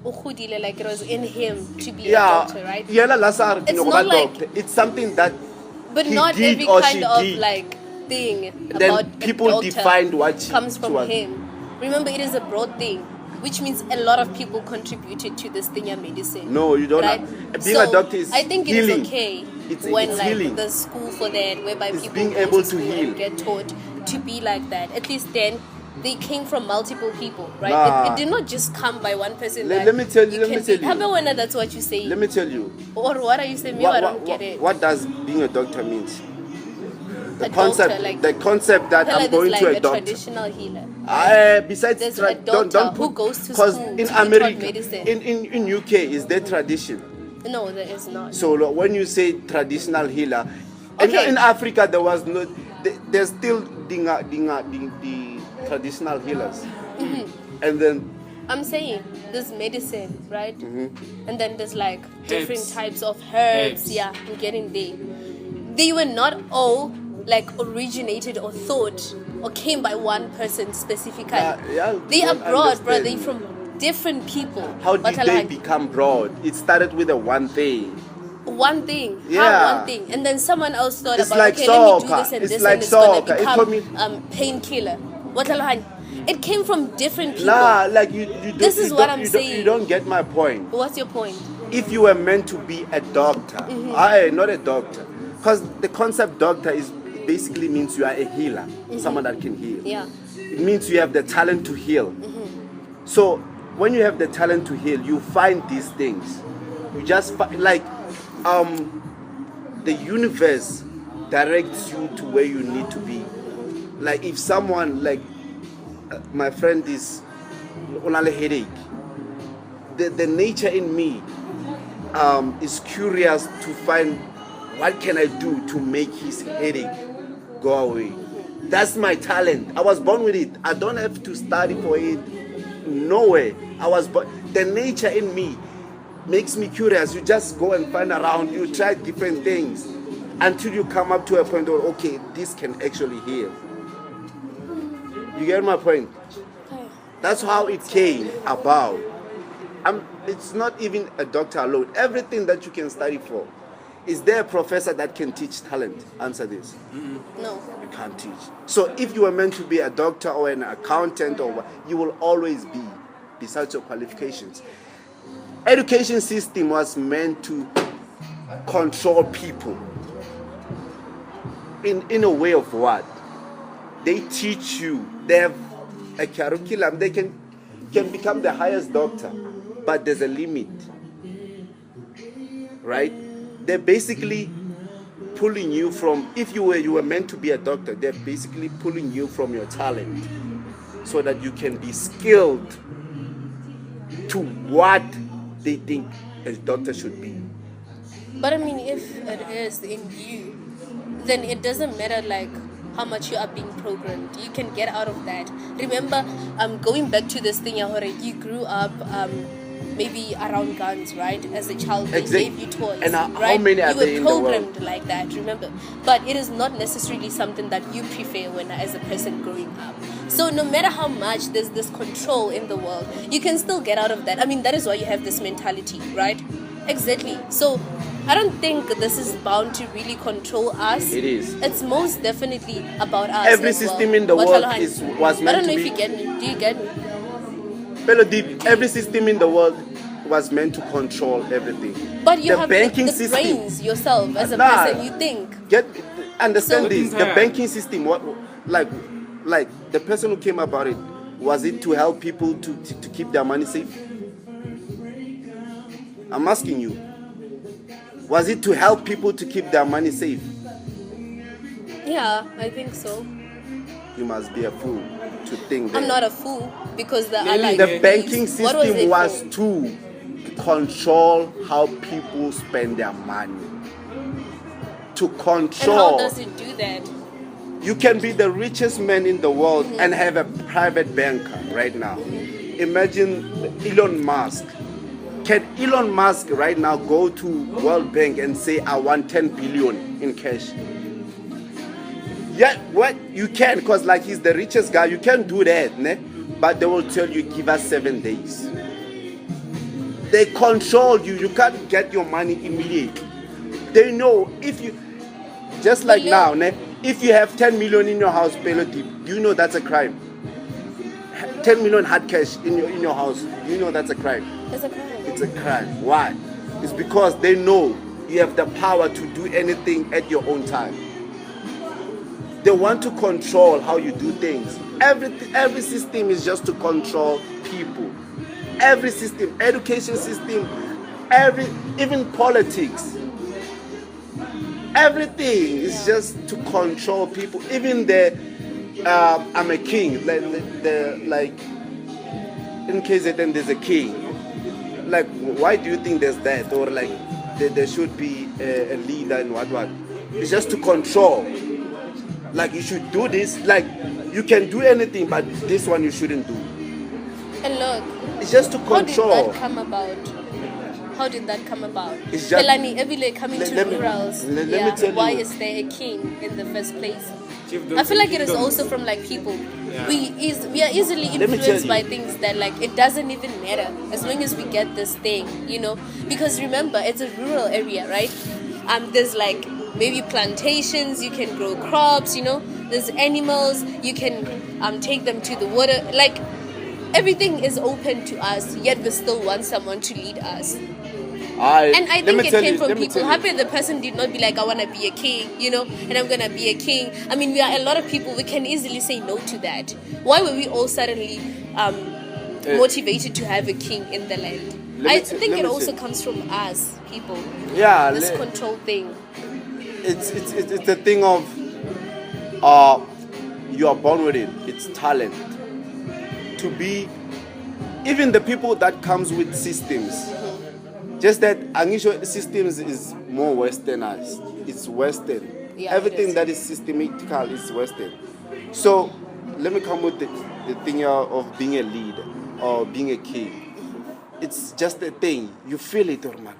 Speaker 2: it was in him to be a doctor, right?
Speaker 1: It's not like, it's something that
Speaker 2: but
Speaker 1: he
Speaker 2: not
Speaker 1: did
Speaker 2: every
Speaker 1: or
Speaker 2: kind
Speaker 1: she
Speaker 2: of
Speaker 1: did.
Speaker 2: like thing
Speaker 1: Then
Speaker 2: about
Speaker 1: people defined what
Speaker 2: comes from him. remember, it is a broad thing, which means a lot of people contributed to this thing of medicine.
Speaker 1: No, you don't.
Speaker 2: Right?
Speaker 1: Being a doctor is
Speaker 2: I think
Speaker 1: healing.
Speaker 2: it is okay
Speaker 1: It's
Speaker 2: when like
Speaker 1: healing.
Speaker 2: there's school for that, whereby
Speaker 1: It's
Speaker 2: people
Speaker 1: being
Speaker 2: go
Speaker 1: able to
Speaker 2: school
Speaker 1: heal.
Speaker 2: and get taught to be like that. At least then they came from multiple people, right?
Speaker 1: Nah.
Speaker 2: It did not just come by one person.
Speaker 1: Let me tell you.
Speaker 2: How about when that's what you say?
Speaker 1: Let me tell you.
Speaker 2: Or what are you saying? I don't get it.
Speaker 1: What does being a doctor means? The
Speaker 2: A
Speaker 1: concept,
Speaker 2: doctor, like-
Speaker 1: the concept that
Speaker 2: Tell
Speaker 1: I'm
Speaker 2: her
Speaker 1: going
Speaker 2: there's
Speaker 1: to
Speaker 2: like
Speaker 1: a
Speaker 2: a
Speaker 1: doctor.
Speaker 2: traditional healer.
Speaker 1: Besides,
Speaker 2: There's a doctor
Speaker 1: don't
Speaker 2: who
Speaker 1: put,
Speaker 2: goes to
Speaker 1: because
Speaker 2: school
Speaker 1: in
Speaker 2: to be taught
Speaker 1: America,
Speaker 2: medicine.
Speaker 1: in UK, is there tradition?
Speaker 2: No, there is not.
Speaker 1: So when you say traditional healer,
Speaker 2: Okay.
Speaker 1: in Africa there was no. There's still the traditional healers, and then
Speaker 2: I'm saying there's medicine, right?
Speaker 1: Mm-hmm.
Speaker 2: And then there's like different
Speaker 3: Herbs.
Speaker 2: types of herbs.
Speaker 3: Herbs.
Speaker 2: Yeah, I'm getting there. They were not all like originated or thought or came by one person specifically. They are
Speaker 1: don't
Speaker 2: broad, bro.
Speaker 1: understand.
Speaker 2: They from different people.
Speaker 1: How did
Speaker 2: But
Speaker 1: they
Speaker 2: like,
Speaker 1: become broad? It started with a one thing.
Speaker 2: one thing?
Speaker 1: Yeah.
Speaker 2: How one thing? And then someone else thought
Speaker 1: It's
Speaker 2: about,
Speaker 1: like
Speaker 2: okay, let me do
Speaker 1: soccer.
Speaker 2: this and
Speaker 1: It's
Speaker 2: this,
Speaker 1: like
Speaker 2: and it's gonna
Speaker 1: soccer. It told
Speaker 2: become
Speaker 1: me-
Speaker 2: painkiller. What alahani? It came from different people.
Speaker 1: Nah, like you don't,
Speaker 2: This is
Speaker 1: you
Speaker 2: what
Speaker 1: don't-
Speaker 2: I'm
Speaker 1: you don't-
Speaker 2: saying.
Speaker 1: You don't get my point.
Speaker 2: What's your point?
Speaker 1: If you were meant to be a doctor, not a doctor, because the concept doctor is basically means you are a healer, someone that can heal.
Speaker 2: Yeah.
Speaker 1: It means you have the talent to heal. So when you have the talent to heal, you find these things. You just like the universe directs you to where you need to be. Like if someone like my friend is on a headache, the nature in me is curious to find what can I do to make his headache go away. That's my talent. I was born with it. I don't have to study for it. No way. The nature in me makes me curious. You just go and find around. You try different things until you come up to a point where, okay, this can actually heal. You get my point? That's how it came about. It's not even a doctor alone. Everything that you can study for. Is there a professor that can teach talent? Answer this.
Speaker 2: No.
Speaker 1: You can't teach. So if you were meant to be a doctor or an accountant or what, you will always be, besides your qualifications. Education system was meant to control people. In a way of what? They teach you. They have a curriculum. They can become the highest doctor, but there's a limit. Right? They're basically pulling you from, if you were meant to be a doctor, they're basically pulling you from your talent so that you can be skilled to what they think a doctor should be.
Speaker 2: But I mean, if it is in you, then it doesn't matter like how much you are being programmed. You can get out of that. Remember, going back to this thing, you grew up maybe around guns, right? As a child, they gave you toys,
Speaker 1: and how
Speaker 2: right?
Speaker 1: many are
Speaker 2: you were
Speaker 1: there in the world?
Speaker 2: programmed like that, remember? But it is not necessarily something that you prefer when as a person growing up. So no matter how much there's this control in the world, you can still get out of that. I mean, that is why you have this mentality, right? Exactly. So I don't think this is bound to really control us.
Speaker 1: It is.
Speaker 2: It's most definitely about us.
Speaker 1: Every
Speaker 2: as well.
Speaker 1: system in the
Speaker 2: What
Speaker 1: world
Speaker 2: Alhan-
Speaker 1: was
Speaker 2: I
Speaker 1: meant
Speaker 2: don't know
Speaker 1: to
Speaker 2: if
Speaker 1: be.
Speaker 2: you get me. Do you get me?
Speaker 1: Fellow deep, every system in the world was meant to control everything.
Speaker 2: But you
Speaker 1: The
Speaker 2: have
Speaker 1: banking
Speaker 2: the
Speaker 1: system.
Speaker 2: brains yourself as a
Speaker 1: Nah.
Speaker 2: person. You think.
Speaker 1: Understand
Speaker 2: So-
Speaker 1: this. The banking system, like the person who came about it, was it to help people to keep their money safe? I'm asking you. Was it to help people to keep their money safe?
Speaker 2: Yeah, I think so.
Speaker 1: You must be a fool to think that.
Speaker 2: I'm not a fool because the
Speaker 1: The banking
Speaker 2: What was
Speaker 1: system
Speaker 2: it
Speaker 1: was
Speaker 2: for?
Speaker 1: to control how people spend their money. To
Speaker 2: And
Speaker 1: control.
Speaker 2: how does it do that?
Speaker 1: You can be the richest man in the world and have a private banker right now. Imagine Elon Musk. Can Elon Musk right now go to World Bank and say, I want 10 billion in cash? Yeah, what? You can, because like he's the richest guy. You can do that, ne? But they will tell you, give us 7 days. They control you. You can't get your money immediately. They know if you, just like now, ne? If you have 10 million in your house, Peloti, do you know that's a crime? 10 million hard cash in your house, you know that's a crime.
Speaker 2: It's a crime.
Speaker 1: It's a crime. Why? It's because they know you have the power to do anything at your own time. They want to control how you do things. Every system is just to control people. Every system, education system, even politics. Everything is just to control people. Even I'm a king. Like in KZN there's a king. Like, why do you think there's that? Or like there should be a leader and what? It's just to control. Like, you should do this. Like, you can do anything, but this one you shouldn't do.
Speaker 2: And look,
Speaker 1: it's just to control.
Speaker 2: How did that come about?
Speaker 1: It's just,
Speaker 2: Pelani, every coming to rurals.
Speaker 1: Let me tell
Speaker 2: why
Speaker 1: you.
Speaker 2: is there a king in the first place? I feel like it is also from like people.
Speaker 3: Yeah.
Speaker 2: We are easily influenced by things that like it doesn't even matter as long as we get this thing, you know. Because remember, it's a rural area, right? There's like maybe plantations, you can grow crops, you know. There's animals, you can take them to the water. Like everything is open to us, yet we still want someone to lead us. And I think it came from people. Happy the person did not be like, I want to be a king, you know, and I'm going to be a king. I mean, we are a lot of people, we can easily say no to that. Why were we all suddenly motivated to have a king in the land? I think it also comes from us, people.
Speaker 1: Yeah.
Speaker 2: This control thing.
Speaker 1: It's the thing of you are born with it. It's talent. To be, even the people that comes with systems. Just that Angisho systems is more westernized. It's Western.
Speaker 2: Yeah,
Speaker 1: everything that is systematical is Western. So let me come with the thing of being a leader or being a king. It's just a thing. You feel it, man.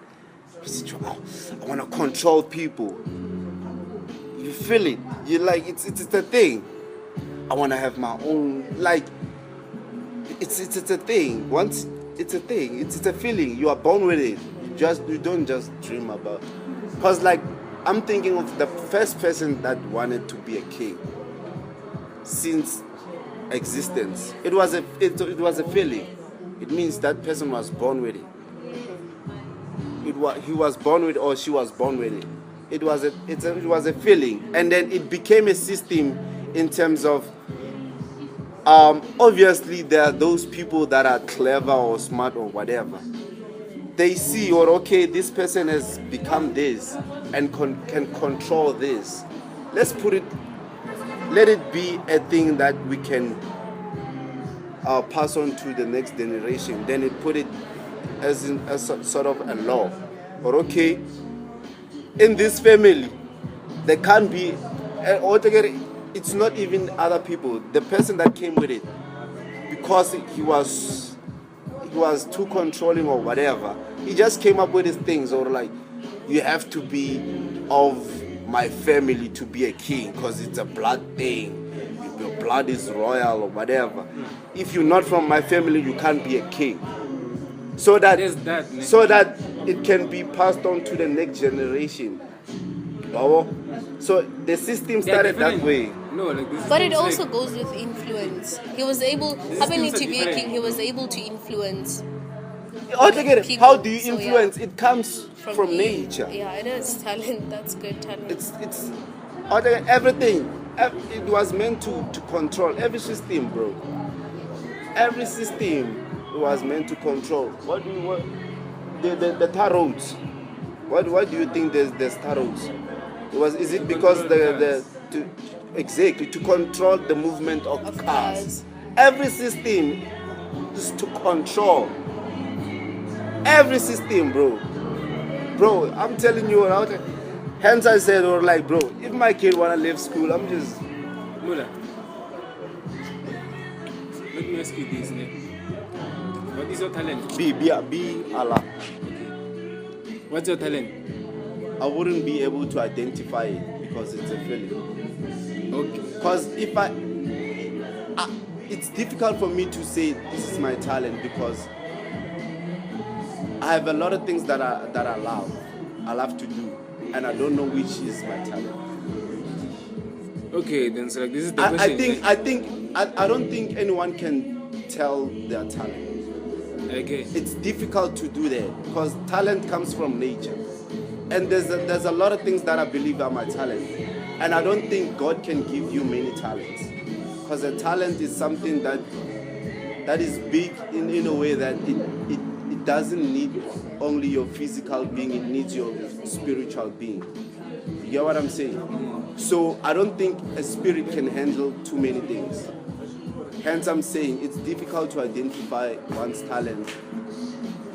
Speaker 1: I want to control people. You feel it. You like it's a thing. I want to have my own. Like it's a thing. Once. It's a thing. It's a feeling. You are born with it. You don't just dream about. Because like I'm thinking of the first person that wanted to be a king since existence. It was a feeling. It means that person was born with it. He was born with it or she was born with it. It was a feeling, and then it became a system in terms of. Obviously, there are those people that are clever or smart or whatever. They see, or okay, this person has become this and can control this. Let it be a thing that we can pass on to the next generation. Then it put it as sort of a law. Or okay, in this family, there can't be altogether. It's not even other people. The person that came with it, because he was too controlling or whatever, he just came up with his things. Or like, you have to be of my family to be a king because it's a blood thing. Your blood is royal or whatever. If you're not from my family, you can't be a king. So that it can be passed on to the next generation. So the system started that way.
Speaker 3: No, like this.
Speaker 2: But it also goes with influence. He was able, happening to be a king, he was able to influence.
Speaker 1: Altogether, how do you influence?
Speaker 2: Yeah.
Speaker 1: It comes from nature.
Speaker 2: Yeah, it is talent. That's good talent.
Speaker 1: It's altogether, everything. It was meant to control every system, bro. Every system was meant to control. What do you want? The tar roads. What do you think there's tar roads? Is it because to control the movement of cars? Every system is to control. Every system, bro. Bro, I'm telling you, hence I said, or like, bro, if my kid wanna leave school, I'm just.
Speaker 3: Mula, let me ask you this, ne? What is your talent?
Speaker 1: Be Allah.
Speaker 3: Okay. What's your talent?
Speaker 1: I wouldn't be able to identify it because it's a feeling.
Speaker 3: Okay.
Speaker 1: Because if it's difficult for me to say this is my talent because I have a lot of things that I love to do, and I don't know which is my talent.
Speaker 3: Okay, then so like this is the question.
Speaker 1: I don't think anyone can tell their talent.
Speaker 3: Okay.
Speaker 1: It's difficult to do that because talent comes from nature. And there's a lot of things that I believe are my talent. And I don't think God can give you many talents. Because a talent is something that is big in a way that it doesn't need only your physical being, it needs your spiritual being. You get what I'm saying? So I don't think a spirit can handle too many things. Hence I'm saying it's difficult to identify one's talent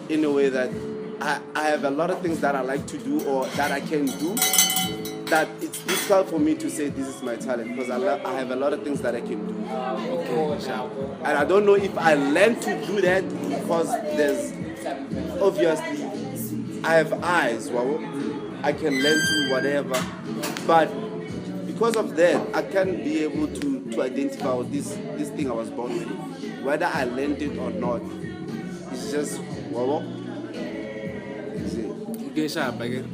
Speaker 1: in a way that I have a lot of things that I like to do or that I can do, that it's difficult for me to say this is my talent because I have a lot of things that I can do.
Speaker 3: Okay, sharp.
Speaker 1: And I don't know if I learn to do that because there's obviously I have eyes, wow. I can learn to whatever, but because of that I can't be able to identify this thing I was born with, whether I learned it or not. It's just wow.
Speaker 3: Okay, sharp again.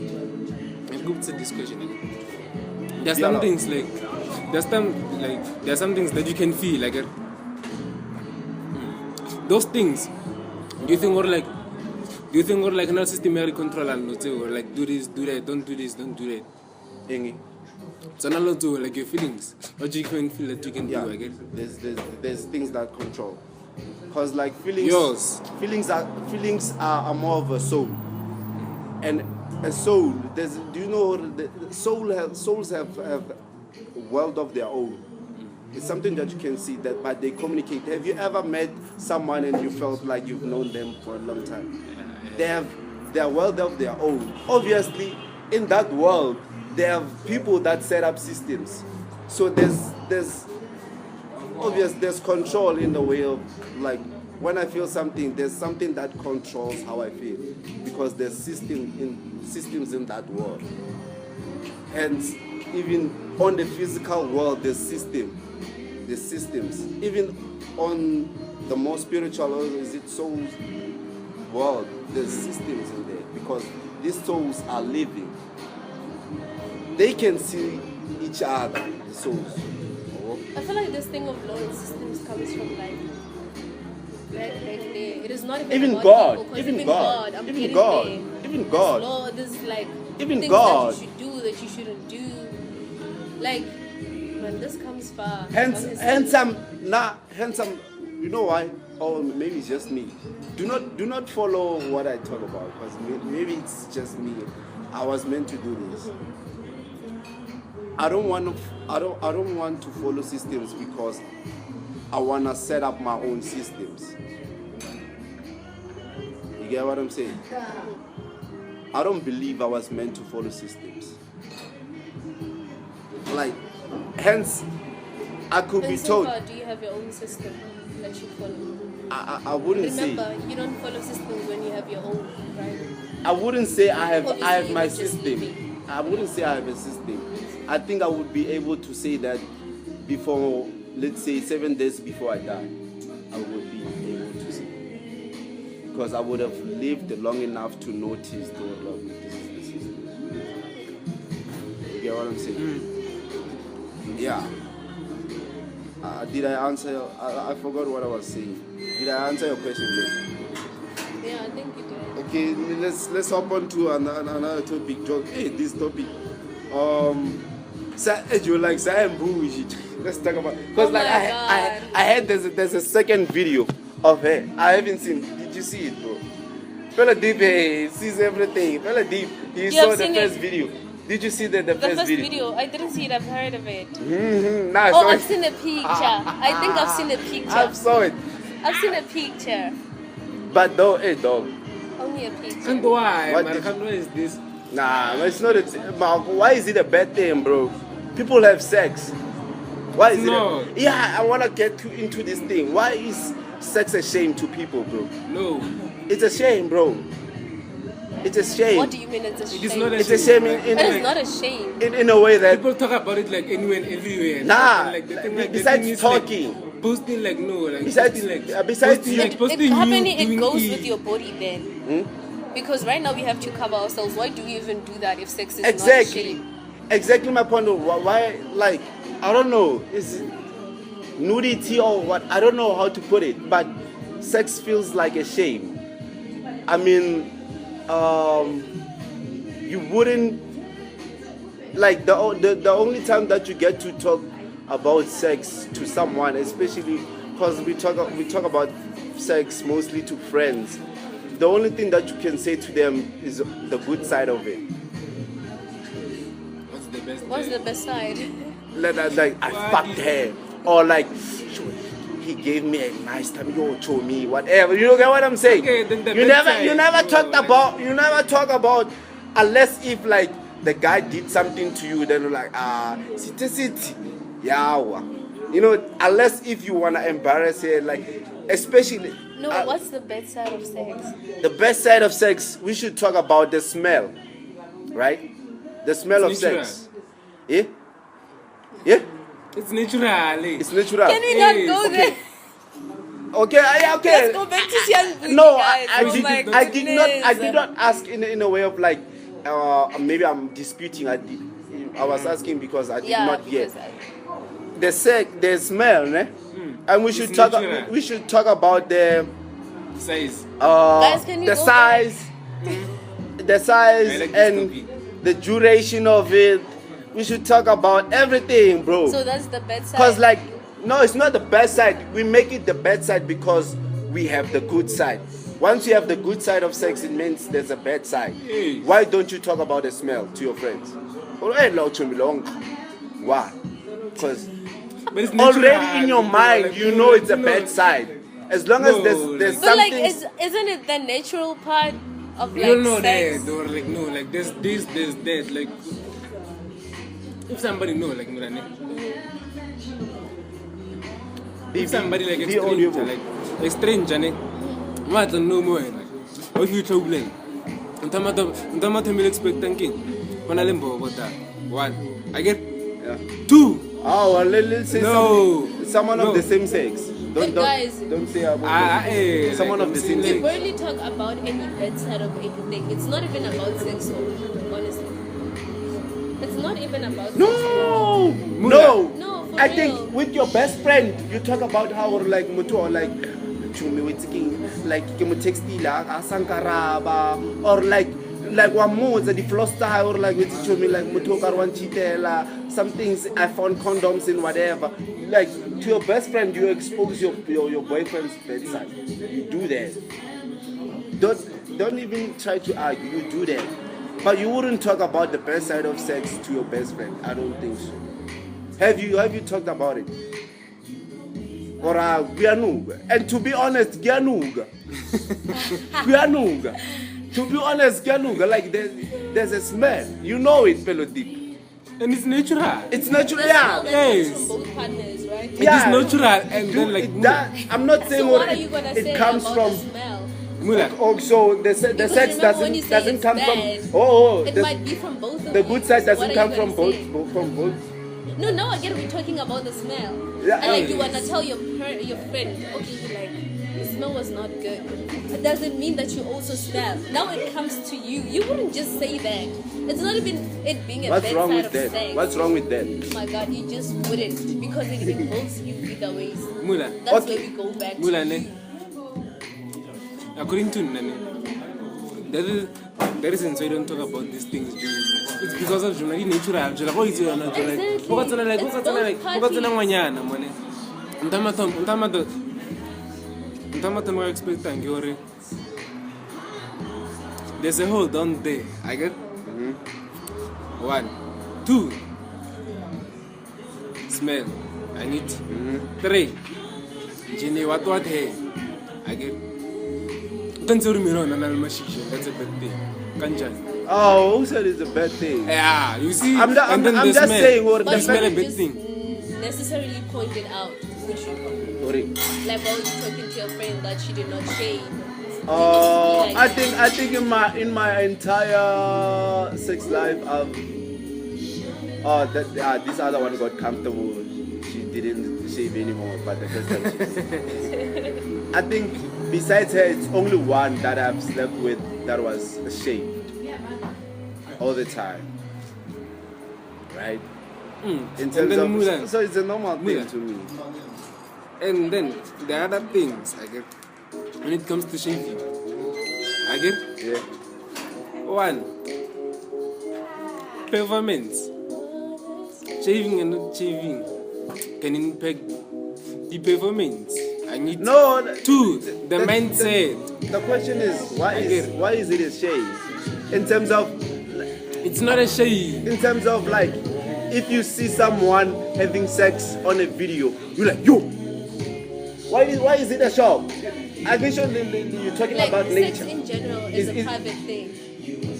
Speaker 3: I'll go to this question again. There's some things there's some things that you can feel like those things. Do you think or like another systematic control and or like do this, do that, don't do this, don't do that. So now do like your feelings. What you can feel that you can do again.
Speaker 1: There's things that control. Cause like feelings are more of a soul. And a soul, do you know the souls have a world of their own. It's something that you can see that, but they communicate. Have you ever met someone and you felt like you've known them for a long time? They have their world of their own. Obviously, in that world, there are people that set up systems. So there's control in the way of like. When I feel something, there's something that controls how I feel because there's systems in that world. Hence, even on the physical world, there's systems. Even on the more spiritual world, is it souls world, there's systems in there because these souls are living. They can see each other, the souls.
Speaker 2: I feel like this thing of law and systems comes from like back there. It is not even
Speaker 1: God.
Speaker 2: People,
Speaker 1: Even God.
Speaker 2: Law, there's like
Speaker 1: even
Speaker 2: things
Speaker 1: God.
Speaker 2: that you should do that you shouldn't do. Like, man, this comes far.
Speaker 1: Hence I'm, you know why? Or maybe it's just me. Do not follow what I talk about because maybe it's just me. I was meant to do this. I don't want to follow systems because I want to set up my own systems. You get what I'm saying? I don't believe I was meant to follow systems. Like, hence, I could be told.
Speaker 2: So far, do you have your own system that you follow?
Speaker 1: I wouldn't say.
Speaker 2: Remember, you don't follow systems when you have your own, right?
Speaker 1: I wouldn't say I have
Speaker 2: Obviously,
Speaker 1: my
Speaker 2: you're just
Speaker 1: system.
Speaker 2: living.
Speaker 1: I wouldn't say I have a system. I think I would be able to say that before, let's say 7 days before I die, I would be able to say. Because I would have lived long enough to notice this is the system. You get what I'm saying? Yeah. Did I answer? I forgot what I was saying. Did I answer your question, please?
Speaker 2: Yeah, I think you did.
Speaker 1: Okay, let's hop on to another topic. Hey, this topic. Let's talk about because I heard there's a second video of her. I haven't seen. Did you see it, bro? Fella Deep sees everything. Fella Deep, he saw the first video. Did you see the first video?
Speaker 2: I didn't see it. I've heard of it.
Speaker 1: Nah,
Speaker 2: Oh, I've seen the picture. I think I've seen the picture.
Speaker 1: I saw it.
Speaker 2: I've seen a picture.
Speaker 1: But though, hey dog.
Speaker 2: Only a picture.
Speaker 3: And why?
Speaker 1: What
Speaker 3: Why is this?
Speaker 1: Nah, it's not. Why is it a bad thing, bro? People have sex. Why is it? Yeah, I wanna get into this thing. Why is sex a shame to people, bro?
Speaker 3: No.
Speaker 1: It's a shame, bro. It's a shame.
Speaker 2: What do you mean it's a shame?
Speaker 3: It is not a
Speaker 1: It's a shame
Speaker 2: It is not a shame.
Speaker 1: in a way that
Speaker 3: People talk about it like anywhere and everywhere.
Speaker 1: Nah.
Speaker 3: Like, the thing, like,
Speaker 1: Besides
Speaker 3: the thing is,
Speaker 1: talking.
Speaker 3: Like, posting like no. Like,
Speaker 1: Besides-
Speaker 3: posting, like,
Speaker 1: besides
Speaker 3: posting,
Speaker 1: you-
Speaker 3: like, posting
Speaker 2: How
Speaker 3: you
Speaker 2: many it
Speaker 3: doing
Speaker 2: goes
Speaker 3: it.
Speaker 2: with your body then? Because right now we have to cover ourselves. Why do we even do that if sex is not a
Speaker 1: exactly,
Speaker 2: shame?
Speaker 1: exactly my point of why. Like I don't know. nudity or what, I don't know how to put it, but sex feels like a shame. I mean, you wouldn't, like, the only time that you get to talk about sex to someone, especially because we talk about sex mostly to friends, the only thing that you can say to them is the good side of it.
Speaker 2: What's the best side?
Speaker 1: Like I fucked her, or like he gave me a nice time, yo, show me whatever. You get what I'm saying?
Speaker 3: Okay, then
Speaker 1: you never talk about unless if like the guy did something to you, then you're like sit, yeah, you know, unless if you wanna embarrass her, like especially.
Speaker 2: No, what's the best side of sex?
Speaker 1: The best side of sex, we should talk about the smell, right? The smell of sex. Yeah? Yeah?
Speaker 3: It's natural.
Speaker 1: It's natural.
Speaker 2: Can we not go there?
Speaker 1: Okay, okay.
Speaker 2: Let's go back to Sian Booty,
Speaker 1: No,
Speaker 2: guys.
Speaker 1: I did not ask in a way of like, maybe I'm disputing. I was asking because I did not hear. The smell, ne? And we should talk about the
Speaker 3: size.
Speaker 2: Guys, can you
Speaker 1: the
Speaker 2: go
Speaker 1: size, the size
Speaker 3: like
Speaker 1: and the duration of it. We should talk about everything, bro.
Speaker 2: So that's the bad side.
Speaker 1: Because like, no, it's not the bad side. We make it the bad side because we have the good side. Once you have the good side of sex, it means there's a bad side.
Speaker 3: Yes.
Speaker 1: Why don't you talk about the smell to your friends? Why? Because already in your mind, you know it's a bad side. As long as there's
Speaker 2: but like,
Speaker 1: something.
Speaker 2: isn't it the natural part of like
Speaker 3: You know
Speaker 2: sex?
Speaker 3: that, or like no, like there's this, there's that. Like if somebody know, like Murane, if somebody like a stranger, ne, what no more. If you trouble, untama me expect thinking. When I limbo about that, one, I get two.
Speaker 1: Oh, well, let's say someone of the same sex.
Speaker 2: But guys,
Speaker 1: don't say about someone of the same
Speaker 2: we
Speaker 1: sex.
Speaker 2: barely talk about any bad side of anything. It's not even about sex, honestly. It's not even about
Speaker 1: No,
Speaker 2: for
Speaker 1: I
Speaker 2: real.
Speaker 1: think with your best friend, you talk about how like mutu or like chumi with like kemo textila asankaraba or like wa moza di flosta or like with chumi like mutu karwan chitela. Some things I found condoms in whatever. Like to your best friend, you expose your boyfriend's bedside. You do that. Don't even try to argue. You do that. But you wouldn't talk about the best side of sex to your best friend. I don't think so. Have you talked about it? Or Gianuga? And to be honest, Gianuga. Gianuga. To be honest, Gianuga, like there's a smell. You know it, fellow deep.
Speaker 3: And it's natural.
Speaker 1: It's natural,
Speaker 2: That's
Speaker 1: yeah.
Speaker 3: Yes.
Speaker 2: from both partners, right?
Speaker 3: It is natural, and then like
Speaker 1: I'm not saying
Speaker 2: So what are you gonna say
Speaker 1: it comes
Speaker 2: about
Speaker 1: from.
Speaker 2: the smell?
Speaker 3: Mula.
Speaker 1: Oh, so the sex
Speaker 2: Because remember when you say
Speaker 1: doesn't
Speaker 2: it's
Speaker 1: come
Speaker 2: bad,
Speaker 1: from. Oh,
Speaker 2: it might be from both of
Speaker 1: the
Speaker 2: you.
Speaker 1: good side
Speaker 2: So
Speaker 1: doesn't
Speaker 2: what are
Speaker 1: come
Speaker 2: you
Speaker 1: from
Speaker 2: gonna
Speaker 1: both.
Speaker 2: say?
Speaker 1: From both.
Speaker 2: No, now again we're talking about the smell.
Speaker 1: Yeah.
Speaker 2: And like you wanna tell your friend, okay, like the smell was not good. It doesn't mean that you also smell. Now it comes to you. You wouldn't just say that. It's not even it being a
Speaker 1: What's
Speaker 2: bad
Speaker 1: wrong
Speaker 2: side
Speaker 1: with
Speaker 2: of
Speaker 1: that?
Speaker 2: sex.
Speaker 1: What's wrong with that?
Speaker 2: Oh my god, you just wouldn't because it involves you either ways.
Speaker 3: Mula.
Speaker 2: That's
Speaker 1: Okay.
Speaker 2: where we go back
Speaker 3: Mula
Speaker 2: to.
Speaker 3: ne. According to Nane, the reason why I don't talk about these things it's because of journalism natural. There's a hole down there. I get 1, 2. Smell. I need 3. Jenny, what hey? I get. That's a bad thing. Kanjan.
Speaker 1: Oh, who said it's a bad thing?
Speaker 3: Yeah, you see.
Speaker 1: I'm just saying, or
Speaker 2: But
Speaker 3: the smell a
Speaker 2: you
Speaker 3: bad
Speaker 2: just
Speaker 3: thing.
Speaker 2: necessarily pointed out, would you?
Speaker 1: Sorry.
Speaker 2: Like while you're talking to your friend that she did not shave.
Speaker 1: I think in my entire sex life, this other one got comfortable. She didn't shave anymore, but the first time she I think besides her, it's only one that I've slept with that was shaved all the time, right? In terms of, so it's a normal thing to me.
Speaker 3: And then the other things, I get, when it comes to shaving, I get,
Speaker 1: Yeah.
Speaker 3: one, performance. Shaving and not shaving can impact the performance. I need
Speaker 1: No.
Speaker 3: two, the mindset.
Speaker 1: The question is why is it a shame? In terms of
Speaker 3: It's not a shame.
Speaker 1: in terms of like if you see someone having sex on a video, you're like, yo, why is it a shock? I mentioned you're talking
Speaker 2: Like,
Speaker 1: about
Speaker 2: sex
Speaker 1: nature.
Speaker 2: in general is a
Speaker 1: Is-
Speaker 2: private thing.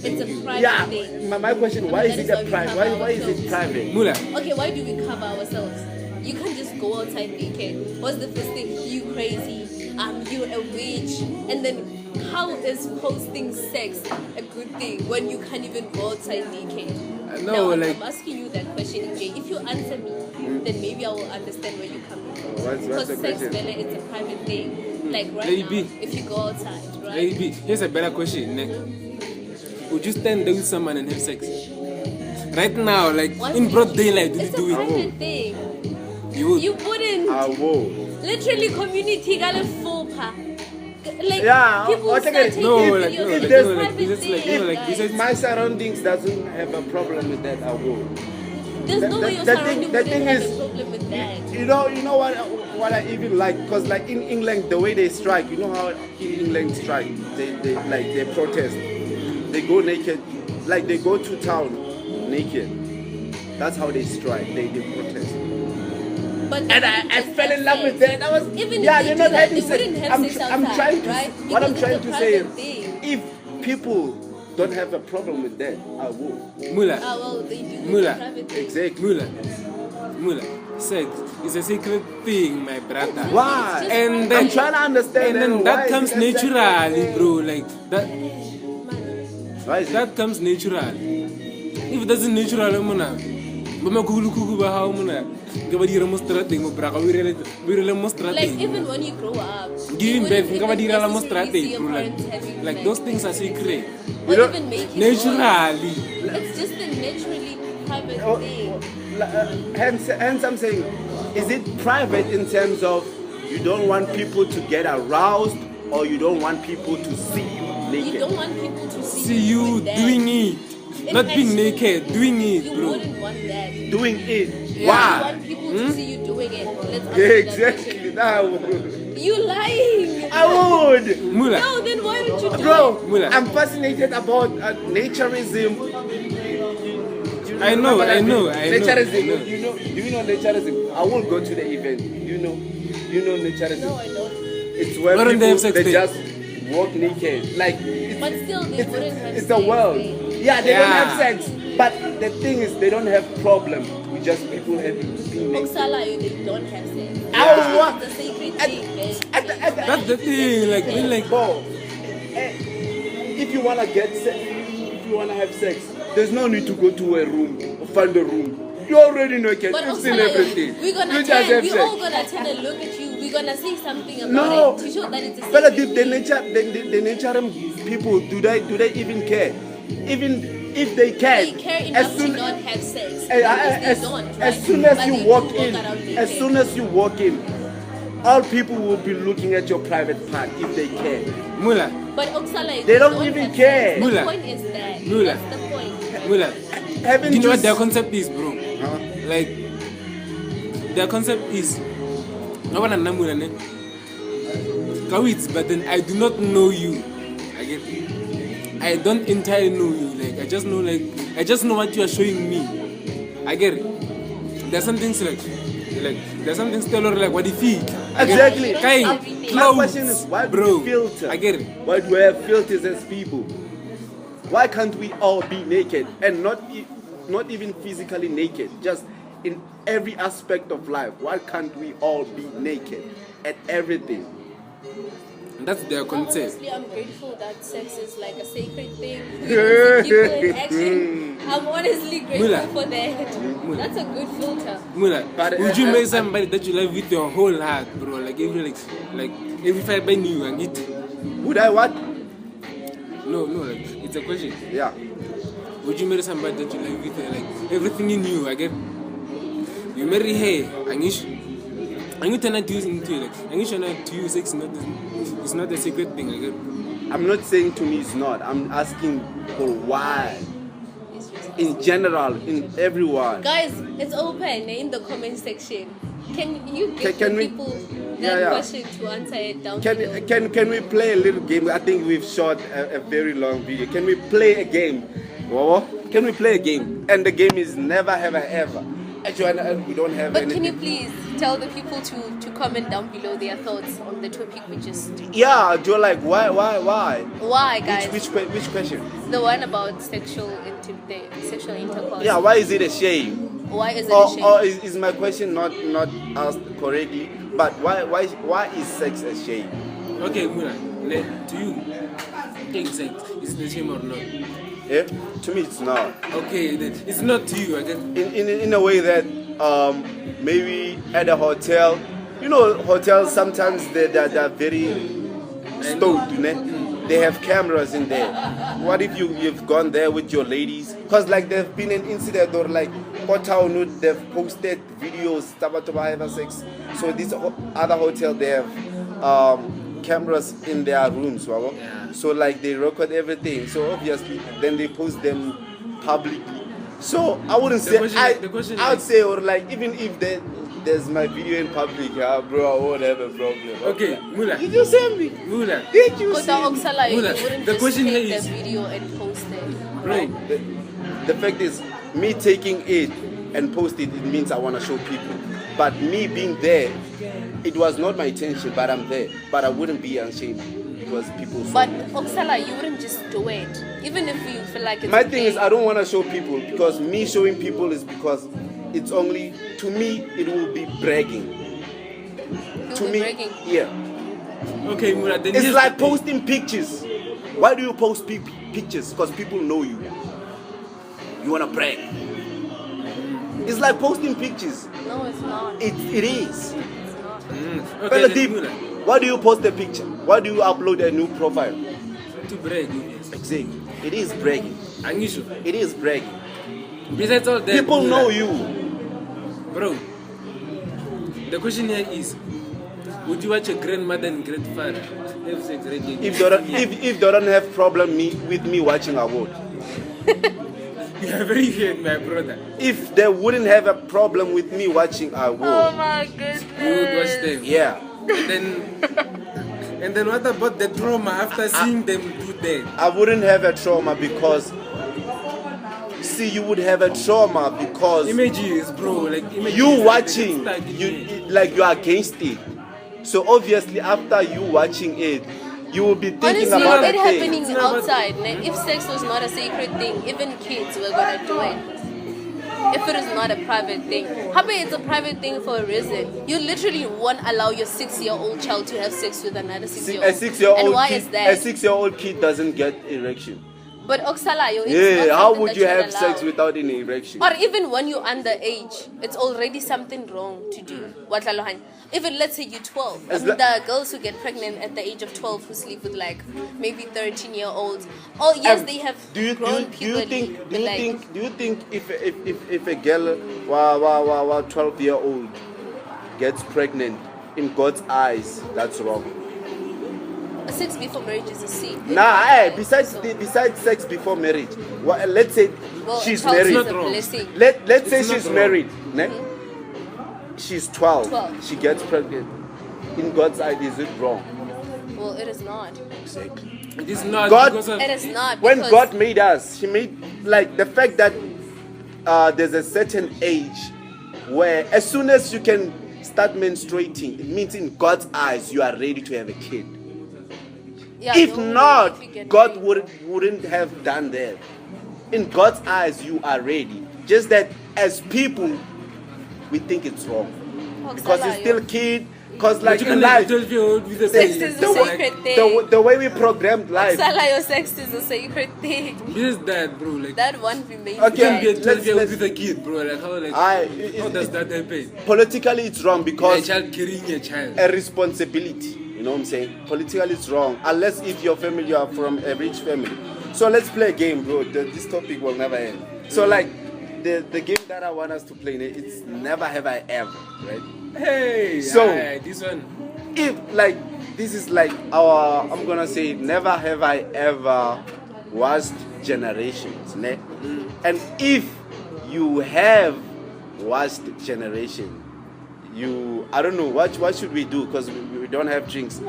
Speaker 2: It's a private
Speaker 1: Yeah,
Speaker 2: thing.
Speaker 1: my question, why is it a private? Why is it private?
Speaker 3: Mula,
Speaker 2: Okay, why do we cover ourselves? You can't just go outside naked. What's the first thing? You crazy. You a witch. And then how is posting sex a good thing when you can't even go outside naked?
Speaker 3: No,
Speaker 2: Now,
Speaker 3: like-
Speaker 2: I'm asking you that question, Jay. If you answer me, then maybe I will understand where you're coming from.
Speaker 1: What's
Speaker 2: Because
Speaker 1: the
Speaker 2: sex,
Speaker 1: question?
Speaker 2: Bella, it's a private thing. Like right
Speaker 3: Maybe.
Speaker 2: now, if you go outside, right?
Speaker 3: maybe. Here's a better question. Like, would you stand there with someone and have sex? Right now, like
Speaker 2: Why
Speaker 3: in
Speaker 2: would
Speaker 3: broad
Speaker 2: you?
Speaker 3: daylight, would
Speaker 2: It's
Speaker 3: you do
Speaker 2: a
Speaker 3: it?
Speaker 2: private thing.
Speaker 3: You would.
Speaker 2: You wouldn't.
Speaker 1: Whoa.
Speaker 2: Literally, community got a full pa. Like
Speaker 1: Yeah,
Speaker 2: people
Speaker 1: okay,
Speaker 2: start taking
Speaker 3: No,
Speaker 2: videos.
Speaker 3: like, no,
Speaker 2: It's
Speaker 3: like,
Speaker 2: a
Speaker 3: no, like,
Speaker 2: private
Speaker 3: this is like,
Speaker 2: thing,
Speaker 3: no, like, this
Speaker 2: guys.
Speaker 3: is-
Speaker 1: My surroundings doesn't have a problem with that. I will.
Speaker 2: There's no way your
Speaker 1: the
Speaker 2: surrounding
Speaker 1: thing
Speaker 2: wouldn't have
Speaker 1: is-
Speaker 2: a problem with that.
Speaker 1: You know what I even like, because like in England the way they strike, you know how in England strike, they protest, they go naked, like they go to town naked. That's how they strike, they protest.
Speaker 2: But
Speaker 1: And I fell in love with that. I was
Speaker 2: Even
Speaker 1: yeah,
Speaker 2: if
Speaker 1: they're
Speaker 2: they
Speaker 1: not
Speaker 2: do that,
Speaker 1: having
Speaker 2: they
Speaker 1: sex.
Speaker 2: wouldn't have sex
Speaker 1: I'm
Speaker 2: outside,
Speaker 1: trying to
Speaker 2: right?
Speaker 1: what I'm
Speaker 2: Because
Speaker 1: trying
Speaker 2: it's a
Speaker 1: to say
Speaker 2: private
Speaker 1: is,
Speaker 2: thing.
Speaker 1: if people don't have a problem with that, I will.
Speaker 3: Mula,
Speaker 2: Well, they do. It's
Speaker 3: Mula.
Speaker 2: a private thing.
Speaker 1: Exactly.
Speaker 3: Mula, sex is a secret thing, my brother.
Speaker 1: Why?
Speaker 2: It's just
Speaker 3: And
Speaker 2: private.
Speaker 3: then,
Speaker 1: I'm trying to understand
Speaker 3: and then
Speaker 1: why
Speaker 3: that
Speaker 1: is
Speaker 3: comes
Speaker 1: it a secret
Speaker 3: naturally,
Speaker 1: thing?
Speaker 3: bro. Like that,
Speaker 1: Why is it?
Speaker 3: that comes naturally. If it doesn't naturally, muna, bama kuku ba how muna, gaba dira mostrate mo braka wirele mostrate.
Speaker 2: Like even when you grow up,
Speaker 3: Giving
Speaker 2: you
Speaker 3: birth,
Speaker 2: wouldn't
Speaker 3: gaba
Speaker 2: even
Speaker 3: dira la
Speaker 2: necessarily
Speaker 3: mostrate,
Speaker 2: see your
Speaker 3: bro.
Speaker 2: parents having
Speaker 3: Like
Speaker 2: sex.
Speaker 3: those things are secret.
Speaker 2: Or
Speaker 1: don't-
Speaker 2: even making
Speaker 3: Naturally.
Speaker 2: noise. It's just a naturally private
Speaker 1: Oh,
Speaker 2: thing.
Speaker 1: hence I'm saying, is it private in terms of you don't want people to get aroused or you don't want people to see you
Speaker 2: You
Speaker 1: naked?
Speaker 2: don't want people to see,
Speaker 3: See you
Speaker 2: doing that.
Speaker 3: doing it, not being naked, doing it,
Speaker 2: You
Speaker 3: bro.
Speaker 2: wouldn't want that.
Speaker 1: Doing it.
Speaker 2: You
Speaker 1: Why?
Speaker 2: want people to see you doing it. Let's answer
Speaker 1: Yeah,
Speaker 2: that
Speaker 1: exactly.
Speaker 2: question.
Speaker 1: That would.
Speaker 2: You lying.
Speaker 1: I would.
Speaker 3: Mula,
Speaker 2: No, then why don't you do
Speaker 1: Bro,
Speaker 3: Mula.
Speaker 1: I'm fascinated about naturism.
Speaker 3: I know.
Speaker 1: Naturism.
Speaker 3: I know.
Speaker 1: You know, do you know naturism? I will go to the event. You know naturism.
Speaker 2: it? No, I don't.
Speaker 1: It's where
Speaker 3: Why don't they have
Speaker 1: people
Speaker 3: sex
Speaker 1: they
Speaker 3: there?
Speaker 1: just walk naked. Like
Speaker 2: But still, they wouldn't have
Speaker 1: it's
Speaker 2: sex.
Speaker 1: the world.
Speaker 2: They-
Speaker 1: Yeah, they don't
Speaker 3: Yeah.
Speaker 1: have sex. But the thing is, they don't have problem with just people having being naked.
Speaker 2: Oksala, they don't have sex.
Speaker 1: Ow.
Speaker 2: It's a sacred
Speaker 1: At-
Speaker 2: thing, man.
Speaker 1: at the-
Speaker 3: That's the thing. Like, we like.
Speaker 1: Bro, if you wanna get sex, if you wanna have sex, there's no need to go to a room or find a room. You already know,
Speaker 2: But
Speaker 1: you've seen
Speaker 2: Oksala,
Speaker 1: everything.
Speaker 2: we're gonna
Speaker 1: You just have
Speaker 2: turn. We're all
Speaker 1: sex.
Speaker 2: gonna turn and look at you. We're gonna say something about
Speaker 1: No,
Speaker 2: it to show that it's a
Speaker 1: but
Speaker 2: sacred
Speaker 1: the
Speaker 2: thing.
Speaker 1: nature people, do they even care? Even if they can,
Speaker 2: They care
Speaker 1: as
Speaker 2: enough to
Speaker 1: soon
Speaker 2: not have sex.
Speaker 1: as,
Speaker 2: Because they don't, right?
Speaker 1: as soon as
Speaker 2: But
Speaker 1: you
Speaker 2: they
Speaker 1: walk
Speaker 2: do
Speaker 1: in,
Speaker 2: around
Speaker 1: as
Speaker 2: naked.
Speaker 1: soon as you walk in, all people will be looking at your private part if they care.
Speaker 3: Mula,
Speaker 2: But Oksala,
Speaker 1: They don't even
Speaker 2: have
Speaker 1: care.
Speaker 2: sex. The
Speaker 3: Mula.
Speaker 2: point is that.
Speaker 3: Mula.
Speaker 2: That's the point.
Speaker 3: Mula.
Speaker 1: Having
Speaker 3: Do you know what
Speaker 1: just-
Speaker 3: their concept is, bro?
Speaker 1: Huh?
Speaker 3: Like, their concept is, no one Mula, ne? Kawits, but then I do not know you. I get. I don't entirely know you. Like, I just know what you are showing me. I get it. There's some things like there's something still like what if he
Speaker 1: Exactly.
Speaker 3: Kind,
Speaker 1: My question is, why do
Speaker 3: bro.
Speaker 1: we filter?
Speaker 3: I get it.
Speaker 1: Why do we have filters as people? Why can't we all be naked and not even physically naked? Just in every aspect of life. Why can't we all be naked at everything?
Speaker 3: That's their concept.
Speaker 2: Honestly, I'm grateful that sex is like a sacred thing. We don't see people in action. I'm honestly grateful
Speaker 3: Mula.
Speaker 2: for that.
Speaker 3: Mula.
Speaker 2: That's a good filter.
Speaker 3: Mula,
Speaker 1: But,
Speaker 3: would you
Speaker 1: uh,
Speaker 3: make somebody that you love with your whole heart, bro? Like every fiber in you and it.
Speaker 1: Would I what?
Speaker 3: No, like it's a question.
Speaker 1: Yeah.
Speaker 3: Would you marry somebody that you love with like everything in you? I get. You marry her, and I'm not to use into it. I'm not to use sex. It's not a secret thing. Like,
Speaker 1: I'm not saying to me it's not. I'm asking for why. In general, in everyone.
Speaker 2: Guys, it's open in the comment section. Can you give
Speaker 1: Can
Speaker 2: the
Speaker 1: we-
Speaker 2: people that question to answer it down below?
Speaker 1: Can we play a little game? I think we've shot a very long video. Can we play a game? Wawa? Can we play a game? And the game is never have I ever. Actually, we don't have
Speaker 2: But
Speaker 1: anything.
Speaker 2: can you please tell the people to comment down below their thoughts on the topic we just...
Speaker 1: Yeah, you're like, why?
Speaker 2: Why, guys?
Speaker 1: Which question?
Speaker 2: The one about sexual intercourse.
Speaker 1: Yeah, why is it a shame?
Speaker 2: Why is it a shame?
Speaker 1: Or is my question not asked correctly? But why is sex a shame?
Speaker 3: okay, Muna, to you, take sex. Is it a shame or not?
Speaker 1: Yeah, to me it's not.
Speaker 3: Okay, then it's not to you. I guess.
Speaker 1: In a way that maybe at a hotel, hotels sometimes they're very stoned, you know? They have cameras in there. What if you've gone there with your ladies? Because like there've been an incident or like they've posted videos about having sex. So this other hotel they have cameras in their rooms, right?
Speaker 3: Yeah.
Speaker 1: So like they record everything. So obviously then they post them publicly. So I wouldn't say I would say or like even if there's my video in public, bro, I won't have a problem.
Speaker 3: Okay, Mula.
Speaker 1: Did you send me?
Speaker 3: Mula.
Speaker 1: Did you
Speaker 2: Because
Speaker 1: send me?
Speaker 2: Oksala, you
Speaker 3: Mula,
Speaker 2: wouldn't
Speaker 3: the
Speaker 2: just
Speaker 3: question
Speaker 2: take
Speaker 3: here is-
Speaker 2: the video and post it.
Speaker 3: Bro,
Speaker 1: The fact is, me taking it and post it means I want to show people. But me being there, it was not my intention, but I'm there. But I wouldn't be ashamed because people saw
Speaker 2: But
Speaker 1: me.
Speaker 2: Oksala, you wouldn't just do it. Even if you feel like it's
Speaker 1: My
Speaker 2: okay.
Speaker 1: thing is, I don't want to show people because me showing people is because it's only, to me, it will be bragging.
Speaker 2: You'll
Speaker 1: To
Speaker 2: be
Speaker 1: me,
Speaker 2: bragging.
Speaker 1: yeah.
Speaker 3: okay, Mula. Then
Speaker 1: It's
Speaker 3: here's
Speaker 1: like
Speaker 3: the thing.
Speaker 1: posting pictures. Why do you post pictures? Because people know you. You want to brag. It's like posting pictures.
Speaker 2: No, it's not.
Speaker 1: It is.
Speaker 2: It's not.
Speaker 3: Okay,
Speaker 1: Fella
Speaker 3: then
Speaker 1: deep.
Speaker 3: Mula.
Speaker 1: Why do you post a picture? Why do you upload a new profile?
Speaker 3: To brag, yes.
Speaker 1: Exactly. It is bragging.
Speaker 3: Are you sure?
Speaker 1: It is bragging.
Speaker 3: Besides all that,
Speaker 1: People
Speaker 3: Mula,
Speaker 1: know you.
Speaker 3: Bro, the question here is, would you watch a grandmother and grandfather have sex regularly?
Speaker 1: If they don't have problem with me watching award.
Speaker 3: You are very weird, my brother.
Speaker 1: If they wouldn't have a problem with me watching
Speaker 2: Oh
Speaker 1: award.
Speaker 2: my goodness.
Speaker 3: You would watch them.
Speaker 1: Yeah.
Speaker 3: And then what about the trauma after seeing them do that?
Speaker 1: I wouldn't have a trauma because see you would have a trauma because
Speaker 3: Images, bro. Like images.
Speaker 1: you watching
Speaker 3: Stuck in
Speaker 1: you
Speaker 3: it.
Speaker 1: like you are against it. So obviously after you watching it, you will be thinking
Speaker 2: Honestly,
Speaker 1: about
Speaker 2: it
Speaker 1: the thing.
Speaker 2: happening outside. If sex was not a sacred thing, even kids were gonna do it. If it is not a private thing, how about it's a private thing for a reason? You literally won't allow your 6-year-old child to have sex with another 6-year-old.
Speaker 1: A 6-year-old
Speaker 2: And why
Speaker 1: kid,
Speaker 2: is that?
Speaker 1: a 6-year-old kid doesn't get erection.
Speaker 2: But Oksalayo, it's
Speaker 1: Yeah,
Speaker 2: not
Speaker 1: how
Speaker 2: something
Speaker 1: would
Speaker 2: that
Speaker 1: you
Speaker 2: would
Speaker 1: have sex
Speaker 2: allow.
Speaker 1: without any erection?
Speaker 2: Or even when you're underage, it's already something wrong to do. Watlalohan. Even let's say you're 12.
Speaker 1: As
Speaker 2: There are girls who get pregnant at the age of 12 who sleep with like maybe 13-year-olds. Oh yes, they have
Speaker 1: do you
Speaker 2: grown
Speaker 1: think
Speaker 2: puberty.
Speaker 1: if a girl 12-year-old gets pregnant in God's eyes, that's wrong?
Speaker 2: Sex before marriage is a sin.
Speaker 1: Nah, hey, besides
Speaker 2: So-
Speaker 1: sex before marriage, let's say
Speaker 2: well,
Speaker 1: she's
Speaker 2: a child
Speaker 1: married.
Speaker 2: is a
Speaker 3: Not wrong.
Speaker 2: blessing.
Speaker 1: Let's say
Speaker 3: It's not
Speaker 1: she's
Speaker 3: wrong.
Speaker 1: married. Ne? She's 12.
Speaker 2: 12.
Speaker 1: She gets pregnant. In God's eyes, is it wrong?
Speaker 2: Well, it is not.
Speaker 1: Exactly.
Speaker 3: It is not
Speaker 1: God-
Speaker 3: because of
Speaker 2: It is not.
Speaker 1: When
Speaker 2: because
Speaker 1: God made us, He made like the fact that there's a certain age where as soon as you can start menstruating, it means in God's eyes you are ready to have a kid.
Speaker 2: yeah,
Speaker 1: If
Speaker 2: no,
Speaker 1: not,
Speaker 2: if you get
Speaker 1: God
Speaker 2: married.
Speaker 1: wouldn't have done that. In God's eyes, you are ready. Just that as people, we think it's wrong because you're still a kid. Because like
Speaker 3: you
Speaker 1: in
Speaker 3: can have
Speaker 1: life,
Speaker 3: a 12-year-old with a
Speaker 2: Sex
Speaker 3: baby.
Speaker 2: is a
Speaker 1: the way,
Speaker 2: sacred thing.
Speaker 1: the way we programmed life.
Speaker 2: Salayo sex is a sacred thing.
Speaker 3: Just that, bro. Like,
Speaker 2: That one remains.
Speaker 1: Okay,
Speaker 3: you can be a
Speaker 1: let's-
Speaker 3: 12-year-old
Speaker 1: let's-
Speaker 3: with a kid, bro. Like, how, like,
Speaker 1: I-
Speaker 3: how does that happen?
Speaker 1: Politically, it's wrong
Speaker 3: A
Speaker 1: because
Speaker 3: child carrying a child.
Speaker 1: a responsibility. You know what I'm saying? Politically, it's wrong unless if your family you are from a rich family. So let's play a game, bro. This topic will never end. So like the game that I want us to play, it's never have I ever, right?
Speaker 3: Hey,
Speaker 1: So-
Speaker 3: this one.
Speaker 1: If like this is like our, I'm gonna say, never have I ever watched Generations, ne? And if you have watched Generation, I don't know what should we do, because we don't have drinks.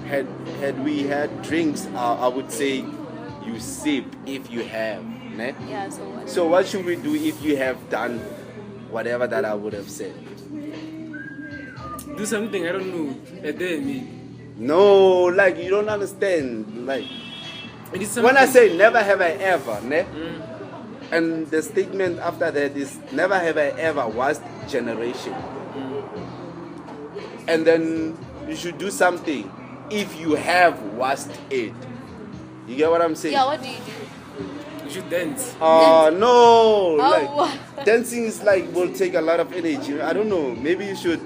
Speaker 1: Had we had drinks, I would say you sip if you have, ne?
Speaker 2: Yeah, so what?
Speaker 1: So what should we do if you have done whatever that I would have said?
Speaker 3: Do something, I don't know. A day, me.
Speaker 1: No, like you don't understand. Like
Speaker 3: It is
Speaker 1: when I
Speaker 3: something-
Speaker 1: say never have I ever, ne? And the statement after that is never have I ever watched Generation. And then you should do something if you have watched it. You get what I'm saying?
Speaker 2: Yeah, what do you do?
Speaker 3: You should dance.
Speaker 1: No, like
Speaker 2: what?
Speaker 1: dancing is like will take a lot of energy. I don't know. Maybe you should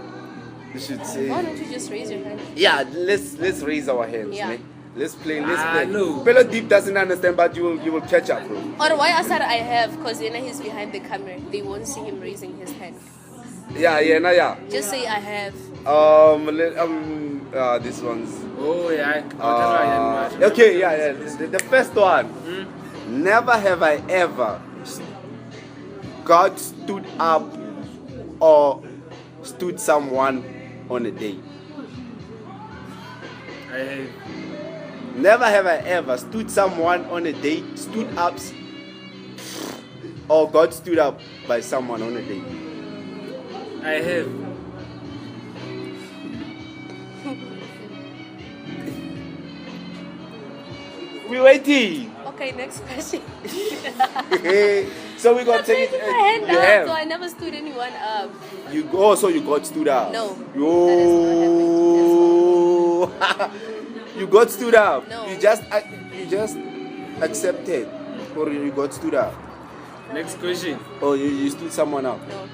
Speaker 1: say.
Speaker 2: Why don't you just raise your hand?
Speaker 1: Yeah, let's raise our hands.
Speaker 2: Yeah.
Speaker 1: Ne? Let's play.
Speaker 3: No.
Speaker 1: Pelo Deep doesn't understand, but you will catch up, bro.
Speaker 2: Or why I said I have, because he's behind the camera. They won't see him raising his hand.
Speaker 1: Yeah.
Speaker 2: Just say I have.
Speaker 1: This one's
Speaker 3: Oh, yeah.
Speaker 1: okay. Yeah. The first one. Never have I ever God stood up or stood someone on a date.
Speaker 3: I have.
Speaker 1: Never have I ever stood someone on a date, stood up, or God stood up by someone on a date.
Speaker 3: I have.
Speaker 1: We waiting.
Speaker 2: Okay, next question.
Speaker 1: So we got to take
Speaker 2: Raising
Speaker 1: it.
Speaker 2: my hand
Speaker 1: You
Speaker 2: up,
Speaker 1: have.
Speaker 2: so I never stood anyone up.
Speaker 1: You go, so you got stood up.
Speaker 2: No,
Speaker 1: Yo. You got stood up.
Speaker 2: No.
Speaker 1: You just accepted, or you got stood up.
Speaker 3: Next question.
Speaker 1: Or you stood someone up.
Speaker 2: No.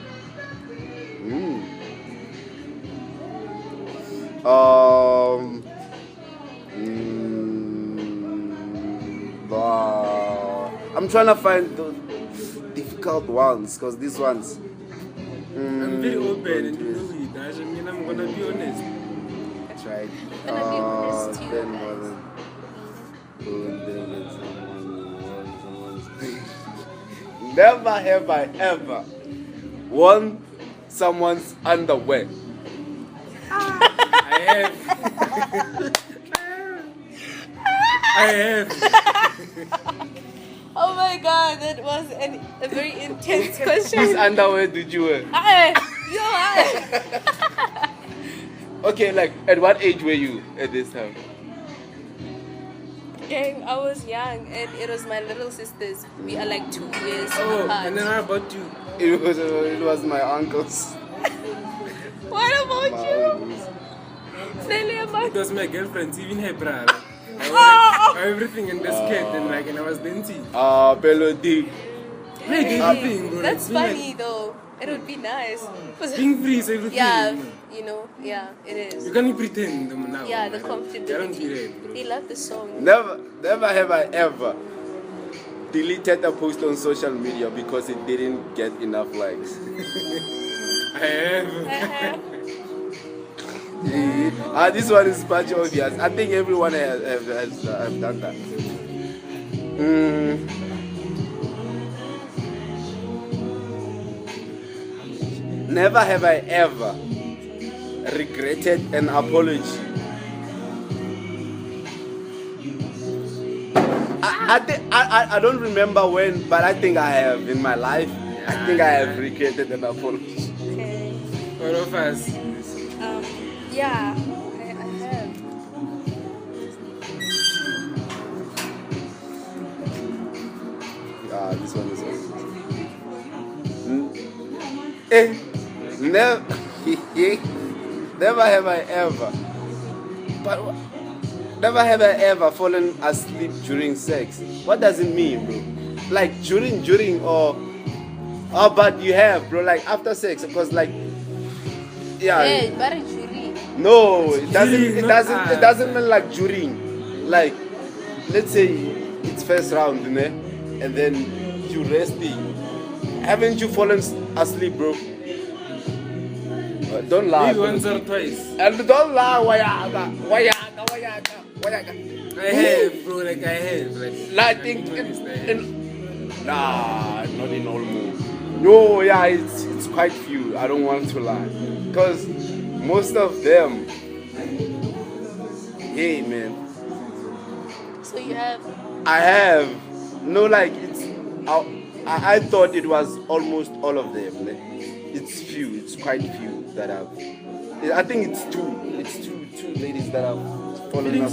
Speaker 1: I'm trying to find the difficult ones, because these ones.
Speaker 3: I'm very open and you know it. I mean, I'm gonna be honest.
Speaker 1: That's right.
Speaker 2: Gonna be honest too,
Speaker 1: Then
Speaker 2: guys.
Speaker 1: more than- Never have I ever worn someone's underwear.
Speaker 3: I have. I have.
Speaker 2: Oh my god, that was a very intense question.
Speaker 1: Whose underwear did you wear? Okay, like at what age were you at this time?
Speaker 2: Gang, I was young and it was my little sisters. We are like 2 years
Speaker 3: Oh,
Speaker 2: apart.
Speaker 3: and then how about you?
Speaker 1: It was my uncle's.
Speaker 2: What about
Speaker 1: My
Speaker 2: you?
Speaker 1: uncle's.
Speaker 2: Nelly,
Speaker 3: It
Speaker 2: about
Speaker 3: was my girlfriend's, even her bra. I wore everything in the skirt and like, and I was dancing.
Speaker 1: Pelo Deep.
Speaker 3: Like everything, bro.
Speaker 2: That's
Speaker 3: It's been
Speaker 2: funny though. It would be nice.
Speaker 3: Like, being free is everything.
Speaker 2: Yeah, you know, yeah, it is.
Speaker 3: You can't pretend now.
Speaker 2: Yeah, the
Speaker 3: I don't be that,
Speaker 2: comfortability.
Speaker 3: bro.
Speaker 2: They love the song.
Speaker 1: Never have I ever deleted a post on social media because it didn't get enough likes.
Speaker 3: I have.
Speaker 1: This one is much obvious. I think everyone has done that. Never have I ever regretted an apology. I don't remember when, but I think I have in my life. I think I have regretted an apology.
Speaker 2: Okay.
Speaker 3: All of us.
Speaker 2: Yeah, I have.
Speaker 1: This one is never, never have I ever. But never have I ever fallen asleep during sex. What does it mean, bro? Like during or but you have, bro. Like after sex, because like yeah.
Speaker 2: Hey, but jury.
Speaker 1: No, it doesn't.
Speaker 3: During,
Speaker 1: It
Speaker 3: not
Speaker 1: doesn't. It
Speaker 3: after.
Speaker 1: doesn't mean like during. Like, let's say it's first round, né? And then you resting. Haven't you fallen asleep, bro? Don't lie.
Speaker 3: Maybe once or twice.
Speaker 1: And don't lie. Wayaga.
Speaker 3: I have, bro. Like I have.
Speaker 1: I think nah, not in almost. No, yeah, it's quite few. I don't want to lie, because most of them, hey man.
Speaker 2: So you have.
Speaker 1: I have. No, like it's. I thought it was almost all of them. It's few. It's quite few that have. I think it's two. It's two ladies that have fallen up.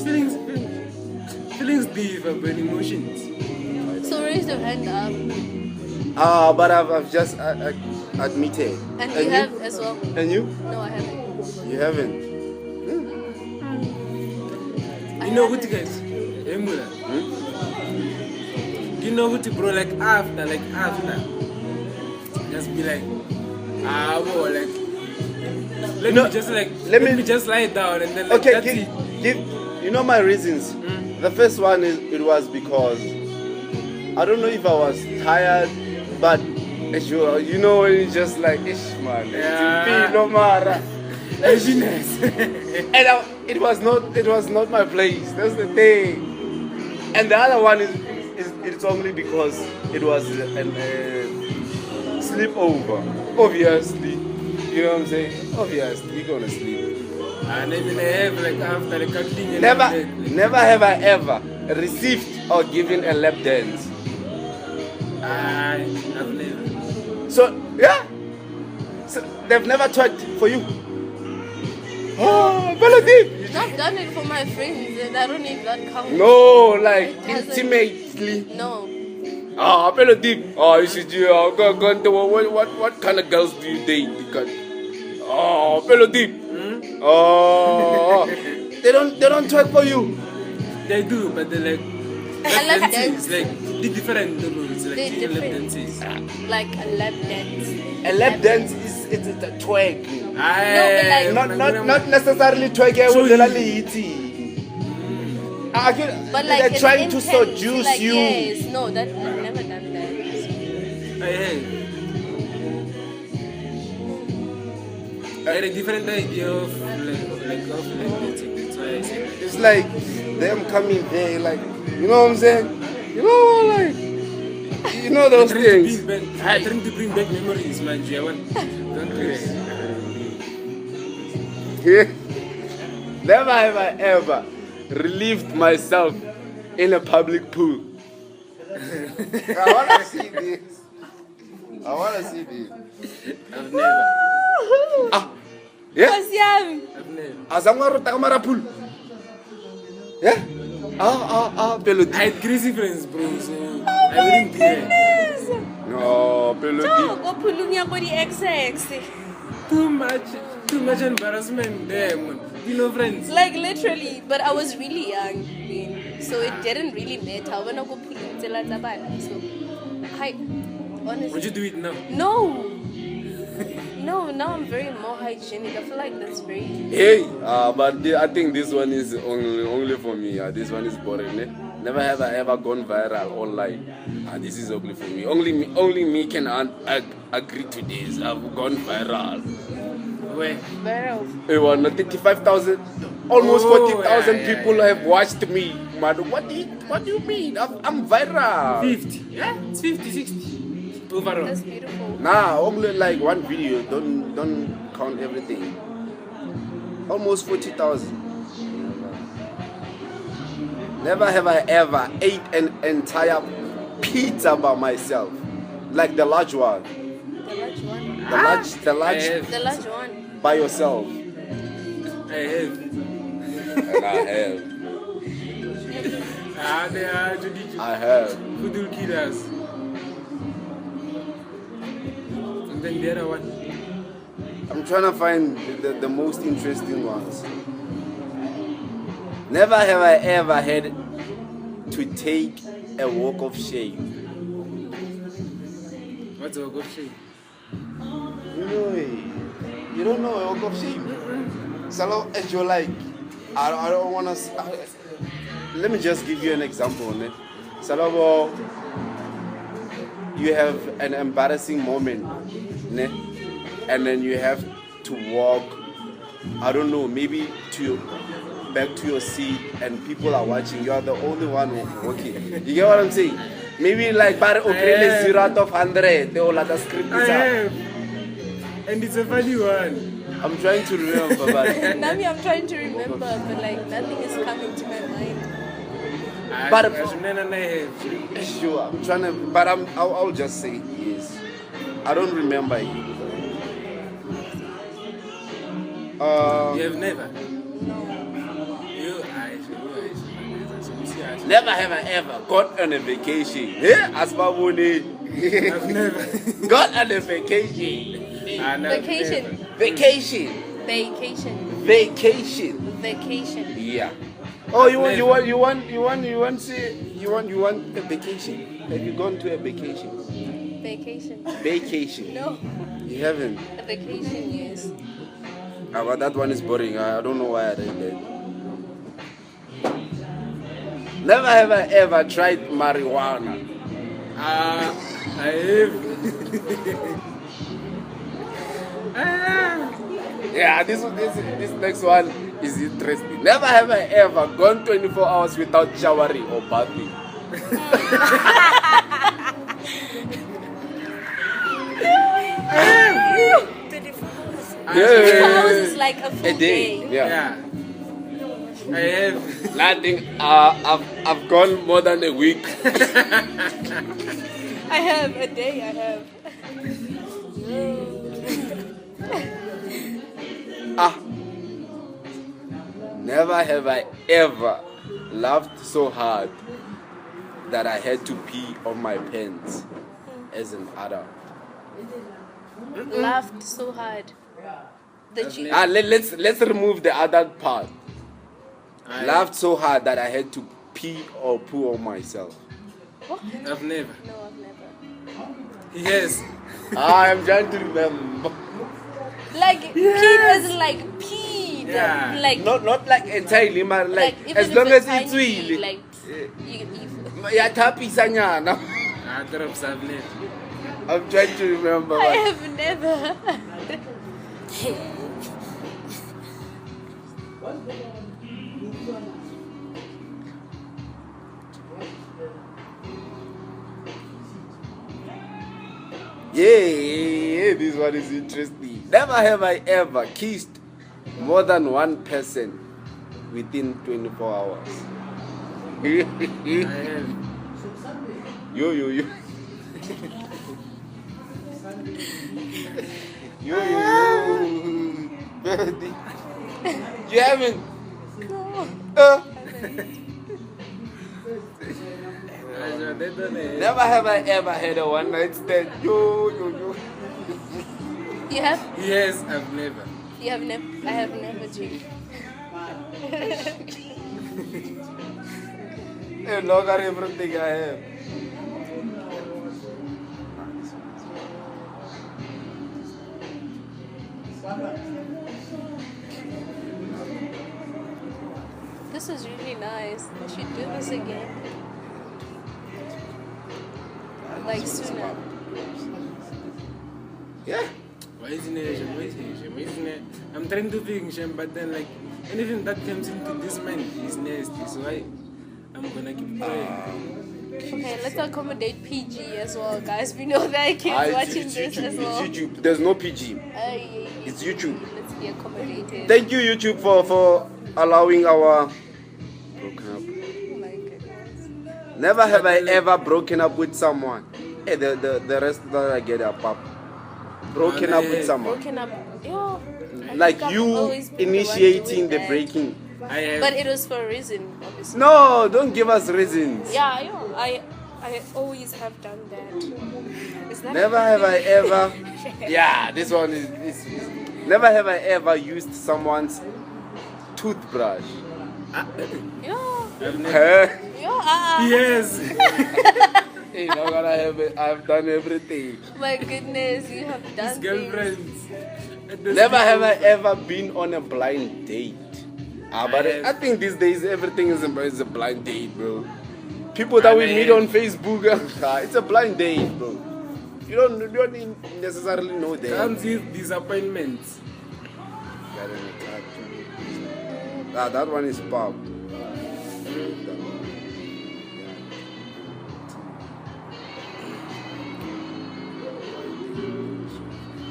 Speaker 3: Feelings differ, but emotions.
Speaker 2: So raise your hand up.
Speaker 1: But I've just admitted.
Speaker 2: And you have as well.
Speaker 1: And you?
Speaker 2: No, I haven't.
Speaker 1: You haven't.
Speaker 3: You know what, guys? Emula. You know what, bro? Like after. Just be like, bro, like. Let me just lie down and then like
Speaker 1: okay,
Speaker 3: that's it.
Speaker 1: You know my reasons. The first one is it was because I don't know if I was tired, but you know when you just like ish man, no matter. And it was not my place. That's the thing. And the other one is it's only because it was a sleepover. Obviously, you know what I'm saying. Obviously, you're gonna sleep.
Speaker 3: And then I have like after the cutting.
Speaker 1: Never have I ever received or given a lap dance.
Speaker 3: I've never.
Speaker 1: So yeah, so they've never tried for you. Oh, Melody.
Speaker 2: I've done it for my friends, and I don't need that count.
Speaker 1: No, like
Speaker 2: It doesn't-
Speaker 1: intimately.
Speaker 2: No.
Speaker 1: Melody. You should go. What kind of girls do you date? Because Melody. They don't twerk for you.
Speaker 3: They do, but they're like
Speaker 2: I love
Speaker 3: dances,
Speaker 2: dance.
Speaker 3: like the different levels, like
Speaker 2: They're
Speaker 3: different lap
Speaker 2: different.
Speaker 3: dances.
Speaker 2: Like a lap dance.
Speaker 1: A lap dance is a twerk. Not necessarily twerk.
Speaker 2: But like
Speaker 1: They're
Speaker 2: an
Speaker 1: trying to
Speaker 2: intense,
Speaker 1: seduce
Speaker 2: like,
Speaker 1: you.
Speaker 2: Yes, no, that I've never done that.
Speaker 3: I had a different idea of like dancing. That's why I said that.
Speaker 1: It's like them coming there, like, you know what I'm saying? You know, like, you know those things.
Speaker 3: I'm trying to bring back memories, man. Don't do that.
Speaker 1: Never have I ever relieved myself in a public pool. I wanna see this.
Speaker 3: I've never.
Speaker 1: Yeah?
Speaker 3: I've never.
Speaker 1: Azangaro takamara pool. Yeah? Pelodi.
Speaker 3: I had crazy friends, bro, so I wouldn't do that.
Speaker 1: No, Pelodi.
Speaker 2: Go pulling for the XX.
Speaker 3: Too much embarrassment there, man. You know, friends.
Speaker 2: Like literally, but I was really young then, so it didn't really matter when I go pulling till I so I honestly.
Speaker 3: Would you do it now?
Speaker 2: No, now I'm very more hygienic. I feel like that's very.
Speaker 1: Hey, but I think this one is only for me. This one is boring. Never have I ever gone viral online. This is only for me. Only me can agree to this. I've gone viral.
Speaker 3: Where?
Speaker 2: Viral.
Speaker 1: 35,000, almost 40,000
Speaker 3: yeah,
Speaker 1: people have watched me. Man, what do you mean? I'm viral.
Speaker 3: 50. Yeah, it's 50, 60. Overall.
Speaker 2: That's beautiful.
Speaker 1: Nah, only like one video. Don't count everything. Almost 40,000. Never have I ever ate an entire pizza by myself, like the large one.
Speaker 2: The large one.
Speaker 1: The large
Speaker 2: The large one.
Speaker 1: by yourself.
Speaker 3: I have.
Speaker 1: And I have.
Speaker 3: They are Judici.
Speaker 1: I have.
Speaker 3: Kudul Kidas. And then the other one.
Speaker 1: I'm trying to find the most interesting ones. Never have I ever had to take a walk of shame.
Speaker 3: What's a walk of shame?
Speaker 1: You don't know a walk of shame? So, as you're like, I don't want to. Let me just give you an example. Salabo, you have an embarrassing moment, and then you have to walk, I don't know, maybe back to your seat and people are watching, you are the only one walking. You get what I'm saying? Maybe like bare okay, 0 out of 100. They all the script is up.
Speaker 3: And it's a funny one.
Speaker 1: I'm trying to remember, but
Speaker 2: Nami, I'm trying to remember, but like nothing is coming to my mind.
Speaker 1: But sure, I'm trying to, but I'll just say yes. I don't remember it.
Speaker 3: You have never?
Speaker 1: Never have I ever gone on a vacation. Yeah, as Babuni.
Speaker 3: I've never.
Speaker 1: Gone on a vacation.
Speaker 2: Vacation.
Speaker 1: Vacation.
Speaker 2: Vacation.
Speaker 1: Vacation.
Speaker 2: Vacation.
Speaker 1: Yeah. Oh, you want a vacation? Have you gone to a vacation?
Speaker 2: Vacation.
Speaker 1: Vacation.
Speaker 2: No.
Speaker 1: You haven't.
Speaker 2: A vacation, yes.
Speaker 1: But that one is boring. I don't know why I read that. Never have I ever tried marijuana.
Speaker 3: I have.
Speaker 1: Yeah, this next one is interesting. Never have I ever gone 24 hours without showering or bathing.
Speaker 2: 24 hours is like a full
Speaker 1: A day. Yeah.
Speaker 3: I have.
Speaker 1: Nothing. I've gone more than a week.
Speaker 2: I have a day. I have.
Speaker 1: Never have I ever laughed so hard that I had to pee on my pants as an adult.
Speaker 2: Laughed so hard.
Speaker 1: Let's remove the adult part. Laughed so hard that I had to pee or poo on myself.
Speaker 2: What?
Speaker 3: I've never.
Speaker 2: No, I've never.
Speaker 3: Yes.
Speaker 1: I'm trying to remember.
Speaker 2: Like peed as in like peed.
Speaker 3: Yeah.
Speaker 2: Like
Speaker 1: Not like entirely, but like
Speaker 2: even
Speaker 1: as
Speaker 2: if
Speaker 1: long as
Speaker 2: tiny,
Speaker 1: it's really.
Speaker 2: like you
Speaker 1: Yeah, tapisanyana.
Speaker 3: I've never.
Speaker 1: I'm trying to remember.
Speaker 2: I have never.
Speaker 1: Yeah, this one is interesting. Never have I ever kissed more than one person within 24 hours.
Speaker 3: I have.
Speaker 1: Yo. You haven't?
Speaker 2: No.
Speaker 1: Never have I ever had a one night stand. Yo.
Speaker 2: You have?
Speaker 3: Yes, I've never.
Speaker 2: You have never? I have never too.
Speaker 1: Hey, look at everything I have.
Speaker 2: This is really nice. I should do this again. Like sooner.
Speaker 1: Yeah.
Speaker 3: Why isn't it? I'm trying to think, but then like anything that comes into this mind is nasty. So I'm gonna keep trying.
Speaker 2: Okay, let's accommodate PG as well, guys. We know there are kids watching this as well.
Speaker 1: It's YouTube. There's no PG.
Speaker 2: Yeah.
Speaker 1: It's YouTube.
Speaker 2: Let's be accommodated.
Speaker 1: Thank you, YouTube, for allowing our broken up.
Speaker 2: Oh my goodness.
Speaker 1: Never have I ever broken up with someone. Hey, the rest that I get up. Broken up with someone.
Speaker 2: Broken up. Yeah.
Speaker 1: Like you initiating the breaking.
Speaker 3: I have.
Speaker 2: But it was for a reason, obviously.
Speaker 1: No, don't give us reasons.
Speaker 2: Yeah, I always have done that. Is that
Speaker 1: Never have I ever. Yeah, this one is. Never have I ever used someone's toothbrush.
Speaker 2: Yeah.
Speaker 3: I've never.
Speaker 2: Yeah.
Speaker 3: Yes.
Speaker 1: Hey, not gonna have it. I've done everything.
Speaker 2: My goodness, you have done
Speaker 3: His girlfriends.
Speaker 1: Never have I ever been on a blind date. But I think these days everything is a blind date, bro. People that we meet on Facebook, it's a blind date, bro. You don't necessarily know them.
Speaker 3: Comes with disappointments.
Speaker 1: That one is pop.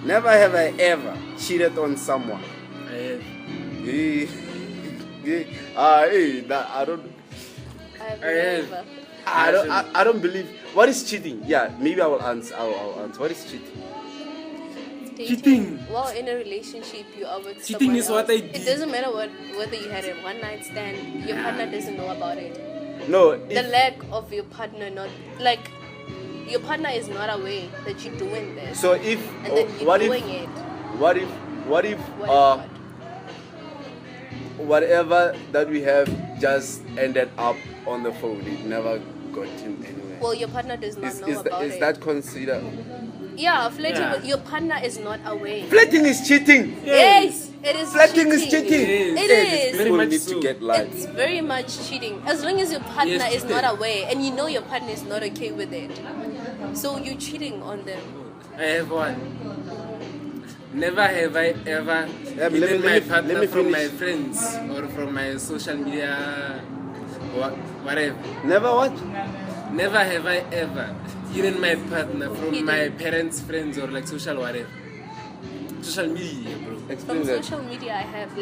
Speaker 1: Never have I ever cheated on someone.
Speaker 3: I have.
Speaker 1: I don't.
Speaker 2: I've
Speaker 3: I have.
Speaker 2: never.
Speaker 1: I don't believe. What is cheating? Yeah, maybe I will answer. I'll answer. What is cheating?
Speaker 2: Dating.
Speaker 3: Cheating.
Speaker 2: Well, in a relationship, you are with
Speaker 3: Cheating
Speaker 2: someone
Speaker 3: is what
Speaker 2: else.
Speaker 3: I did.
Speaker 2: It doesn't matter whether you had a one-night stand. Your partner doesn't know about it.
Speaker 1: No.
Speaker 2: The lack of your partner your partner is not aware that you're doing this.
Speaker 1: So if
Speaker 2: and then you're doing it.
Speaker 1: What if whatever that we have just ended up on the phone? It never got him anywhere.
Speaker 2: Well, your partner does not know about
Speaker 1: Is
Speaker 2: it.
Speaker 1: that considered?
Speaker 2: Yeah, flirting.
Speaker 3: Yeah.
Speaker 2: With your partner is not aware.
Speaker 1: Flirting is cheating.
Speaker 2: Yes, it is.
Speaker 1: Flirting is cheating.
Speaker 3: It
Speaker 2: It
Speaker 1: Hey,
Speaker 2: is.
Speaker 3: Very
Speaker 1: people
Speaker 3: much
Speaker 1: need
Speaker 3: so.
Speaker 1: to get life.
Speaker 2: It's very much cheating. As long as your partner
Speaker 3: Yes,
Speaker 2: is
Speaker 3: cheating.
Speaker 2: not aware and you know your partner is not okay with it. So you're cheating on them.
Speaker 3: I have one. Never have I ever
Speaker 1: Yeah,
Speaker 3: hidden my partner
Speaker 1: let me
Speaker 3: from my
Speaker 1: finish.
Speaker 3: friends or from my social media, whatever.
Speaker 1: Never what?
Speaker 3: Never have I ever hidden my partner from
Speaker 2: Hidden.
Speaker 3: my parents' friends or like social whatever. Social media, bro.
Speaker 1: Explain
Speaker 2: From
Speaker 1: that.
Speaker 2: social media, I have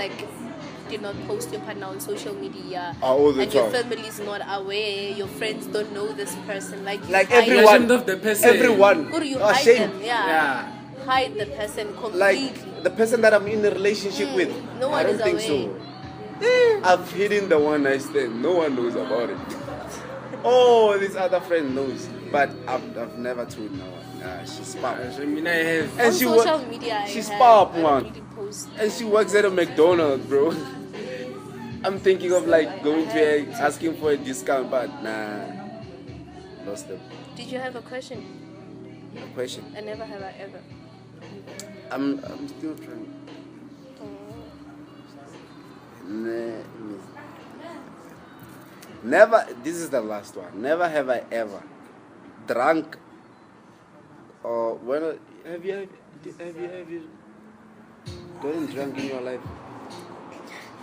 Speaker 2: did not post your partner on social media.
Speaker 1: All the
Speaker 2: and your
Speaker 1: time.
Speaker 2: family is not aware. Your friends don't know this person. Like
Speaker 1: Like
Speaker 2: hide
Speaker 3: You're
Speaker 1: everyone.
Speaker 3: ashamed of the person.
Speaker 1: Everyone.
Speaker 2: Or you
Speaker 1: are
Speaker 2: hide
Speaker 1: ashamed.
Speaker 2: them.
Speaker 3: Yeah.
Speaker 2: Hide the person
Speaker 1: Like
Speaker 2: completely.
Speaker 1: the person that I'm in a relationship with.
Speaker 2: no
Speaker 1: I
Speaker 2: one
Speaker 1: don't
Speaker 2: is
Speaker 1: think
Speaker 2: aware.
Speaker 1: so. I've hidden the one I stand. No one knows about it. Oh, this other friend knows, but I've never told no one. She's pop.
Speaker 3: I mean, I have.
Speaker 1: And
Speaker 2: On
Speaker 1: she
Speaker 2: social
Speaker 1: wo-
Speaker 2: media,
Speaker 1: she's
Speaker 2: I
Speaker 1: pop,
Speaker 2: don't
Speaker 1: man.
Speaker 2: really post.
Speaker 1: And she works at a McDonald's, bro. I'm thinking of like going to her, asking for a discount, but nah. Lost the
Speaker 2: Did you have a question?
Speaker 1: question.
Speaker 2: I never have I ever.
Speaker 1: I'm still trying. Never. This is the last one. Never have I ever drunk. Or when have you gotten drunk in your life?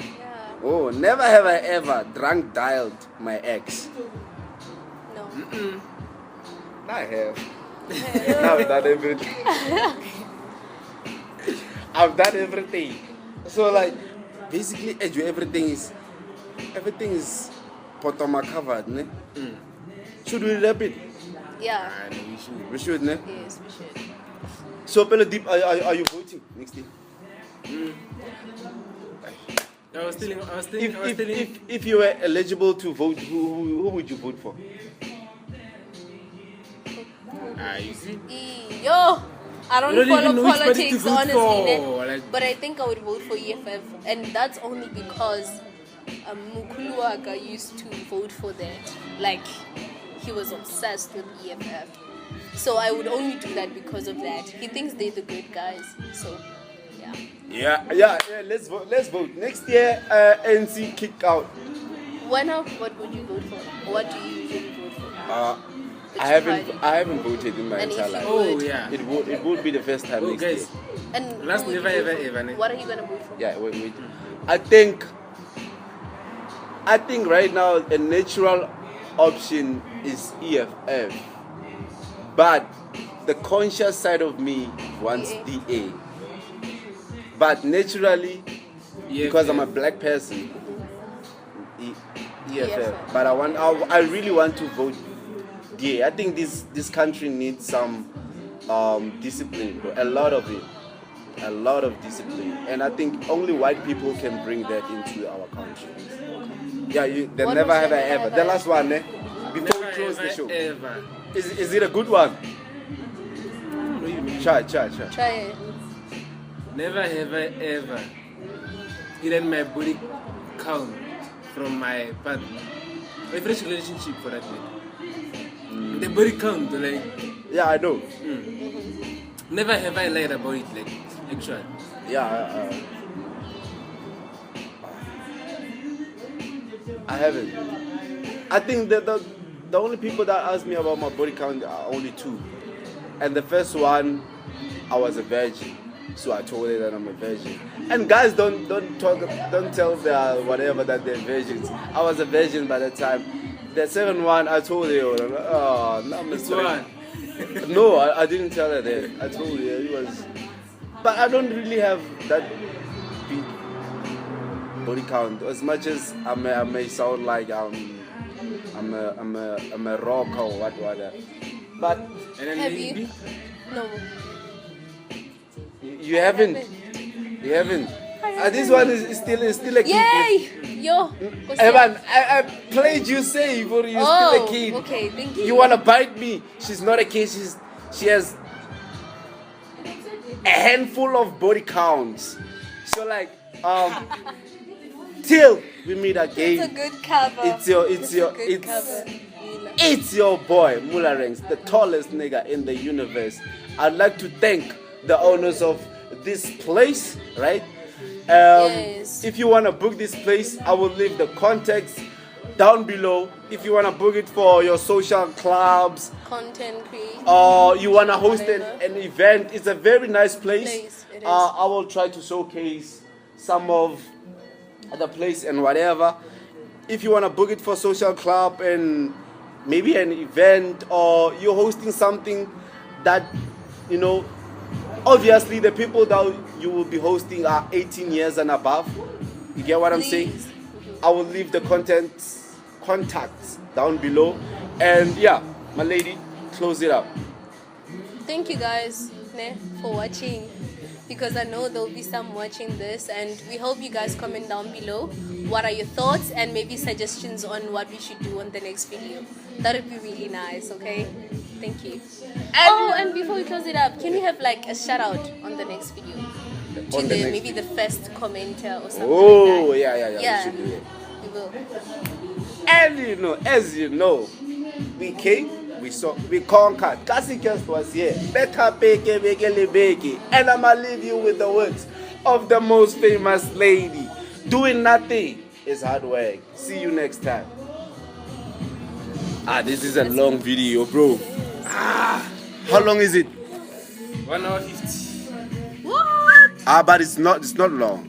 Speaker 2: Yeah.
Speaker 1: Oh, never have I ever drunk dialed my ex.
Speaker 2: No.
Speaker 1: I have. Now I've done everything. I've done everything. So like, basically, everything is potoma covered, ne? Should we wrap it?
Speaker 2: Yeah.
Speaker 1: We should, ne?
Speaker 2: Yes, we should.
Speaker 1: So, Pelo Deep, are you voting next year?
Speaker 3: I was telling.
Speaker 1: If you were eligible to vote, who would you vote for?
Speaker 3: You see.
Speaker 2: Yo, I don't
Speaker 3: You don't even
Speaker 2: follow
Speaker 3: know which party to
Speaker 2: politics,
Speaker 3: vote
Speaker 2: honestly,
Speaker 3: for,
Speaker 2: ne?
Speaker 3: like-
Speaker 2: But I think I would vote for EFF, and that's only because Mukuluaga used to vote for that. Like, he was obsessed with EFF. So I would only do that because of that. He thinks they're the good guys. So, yeah.
Speaker 1: Yeah. Let's vote. Next year, ANC kick out.
Speaker 2: What would you vote for? What do you usually vote for?
Speaker 1: I haven't voted in my
Speaker 2: And
Speaker 1: entire
Speaker 2: if
Speaker 1: life.
Speaker 2: you
Speaker 3: Oh
Speaker 2: would-
Speaker 3: yeah.
Speaker 1: It would be the first time
Speaker 3: Oh
Speaker 1: next
Speaker 3: guys.
Speaker 1: year.
Speaker 2: And
Speaker 3: Last
Speaker 2: who would you
Speaker 3: never,
Speaker 2: vote
Speaker 3: ever,
Speaker 2: for?
Speaker 3: ever, ne?
Speaker 2: What are you gonna vote for?
Speaker 1: Yeah, wait. I think right now a natural option is EFF, but the conscious side of me wants DA. But naturally, because I'm a black person, EFF. But I really want to vote DA. I think this country needs some discipline, bro. A lot of discipline, and I think only white people can bring that into our country. Yeah, the
Speaker 2: What
Speaker 1: never
Speaker 2: was
Speaker 1: have
Speaker 2: the
Speaker 1: I
Speaker 2: never
Speaker 1: ever.
Speaker 2: have
Speaker 1: The
Speaker 2: I
Speaker 1: last one, eh? Before we
Speaker 3: Never
Speaker 1: close the
Speaker 3: ever,
Speaker 1: show.
Speaker 3: ever.
Speaker 1: Is it a good one? Try.
Speaker 2: Try it.
Speaker 3: Never have I ever hidden my body count from my partner. My fresh relationship for that matter. The body count, like,
Speaker 1: Yeah, I know.
Speaker 3: never have I lied about it, like, actually.
Speaker 1: Yeah. I haven't. I think that the only people that ask me about my body count are only two. And the first one, I was a virgin. So I told her that I'm a virgin. And guys don't tell their whatever that they're virgins. I was a virgin by the time. The second one I told her, oh, no, I'm a No, I didn't tell her that. I told her it was. But I don't really have that big body count. As much as I may sound like I'm a rocker or whatever. But
Speaker 2: Have you? No.
Speaker 1: You haven't. You haven't. This one is still a kid.
Speaker 2: Yay! Yo.
Speaker 1: Evan, I played you safe, or you're still a kid.
Speaker 2: Okay, thank you.
Speaker 1: You wanna bite me? She's not a kid. She has a handful of body counts. So like till we meet again.
Speaker 2: It's a good cover.
Speaker 1: It's your boy Mularengs, the tallest nigga in the universe. I'd like to thank the owners of this place, right?
Speaker 2: Yes.
Speaker 1: If you want to book this place, I will leave the contacts down below. If you want to book it for your social clubs,
Speaker 2: Content creation,
Speaker 1: or you want to host an event, it's a very nice place.
Speaker 2: It is.
Speaker 1: I will try to showcase some of the place and whatever. If you want to book it for social club and maybe an event, or you're hosting something that, you know, obviously the people that you will be hosting are 18 years and above. You get what I'm saying? I will leave the contacts down below. And yeah, my lady, close it up.
Speaker 2: Thank you guys for watching, because I know there'll be some watching this, and we hope you guys comment down below what are your thoughts and maybe suggestions on what we should do on the next video. That would be really nice. Okay, thank you. And before we close it up, can we have like a shout out on the next video to maybe the first commenter or something like that?
Speaker 1: Yeah, we should do it.
Speaker 2: We will.
Speaker 1: And as you know, we came, we conquered. Kast was here. And I'ma leave you with the words of the most famous lady. Doing nothing is hard work. See you next time. This is a long video, bro. How long is it?
Speaker 3: 1 hour 50.
Speaker 2: What?
Speaker 1: But it's not long.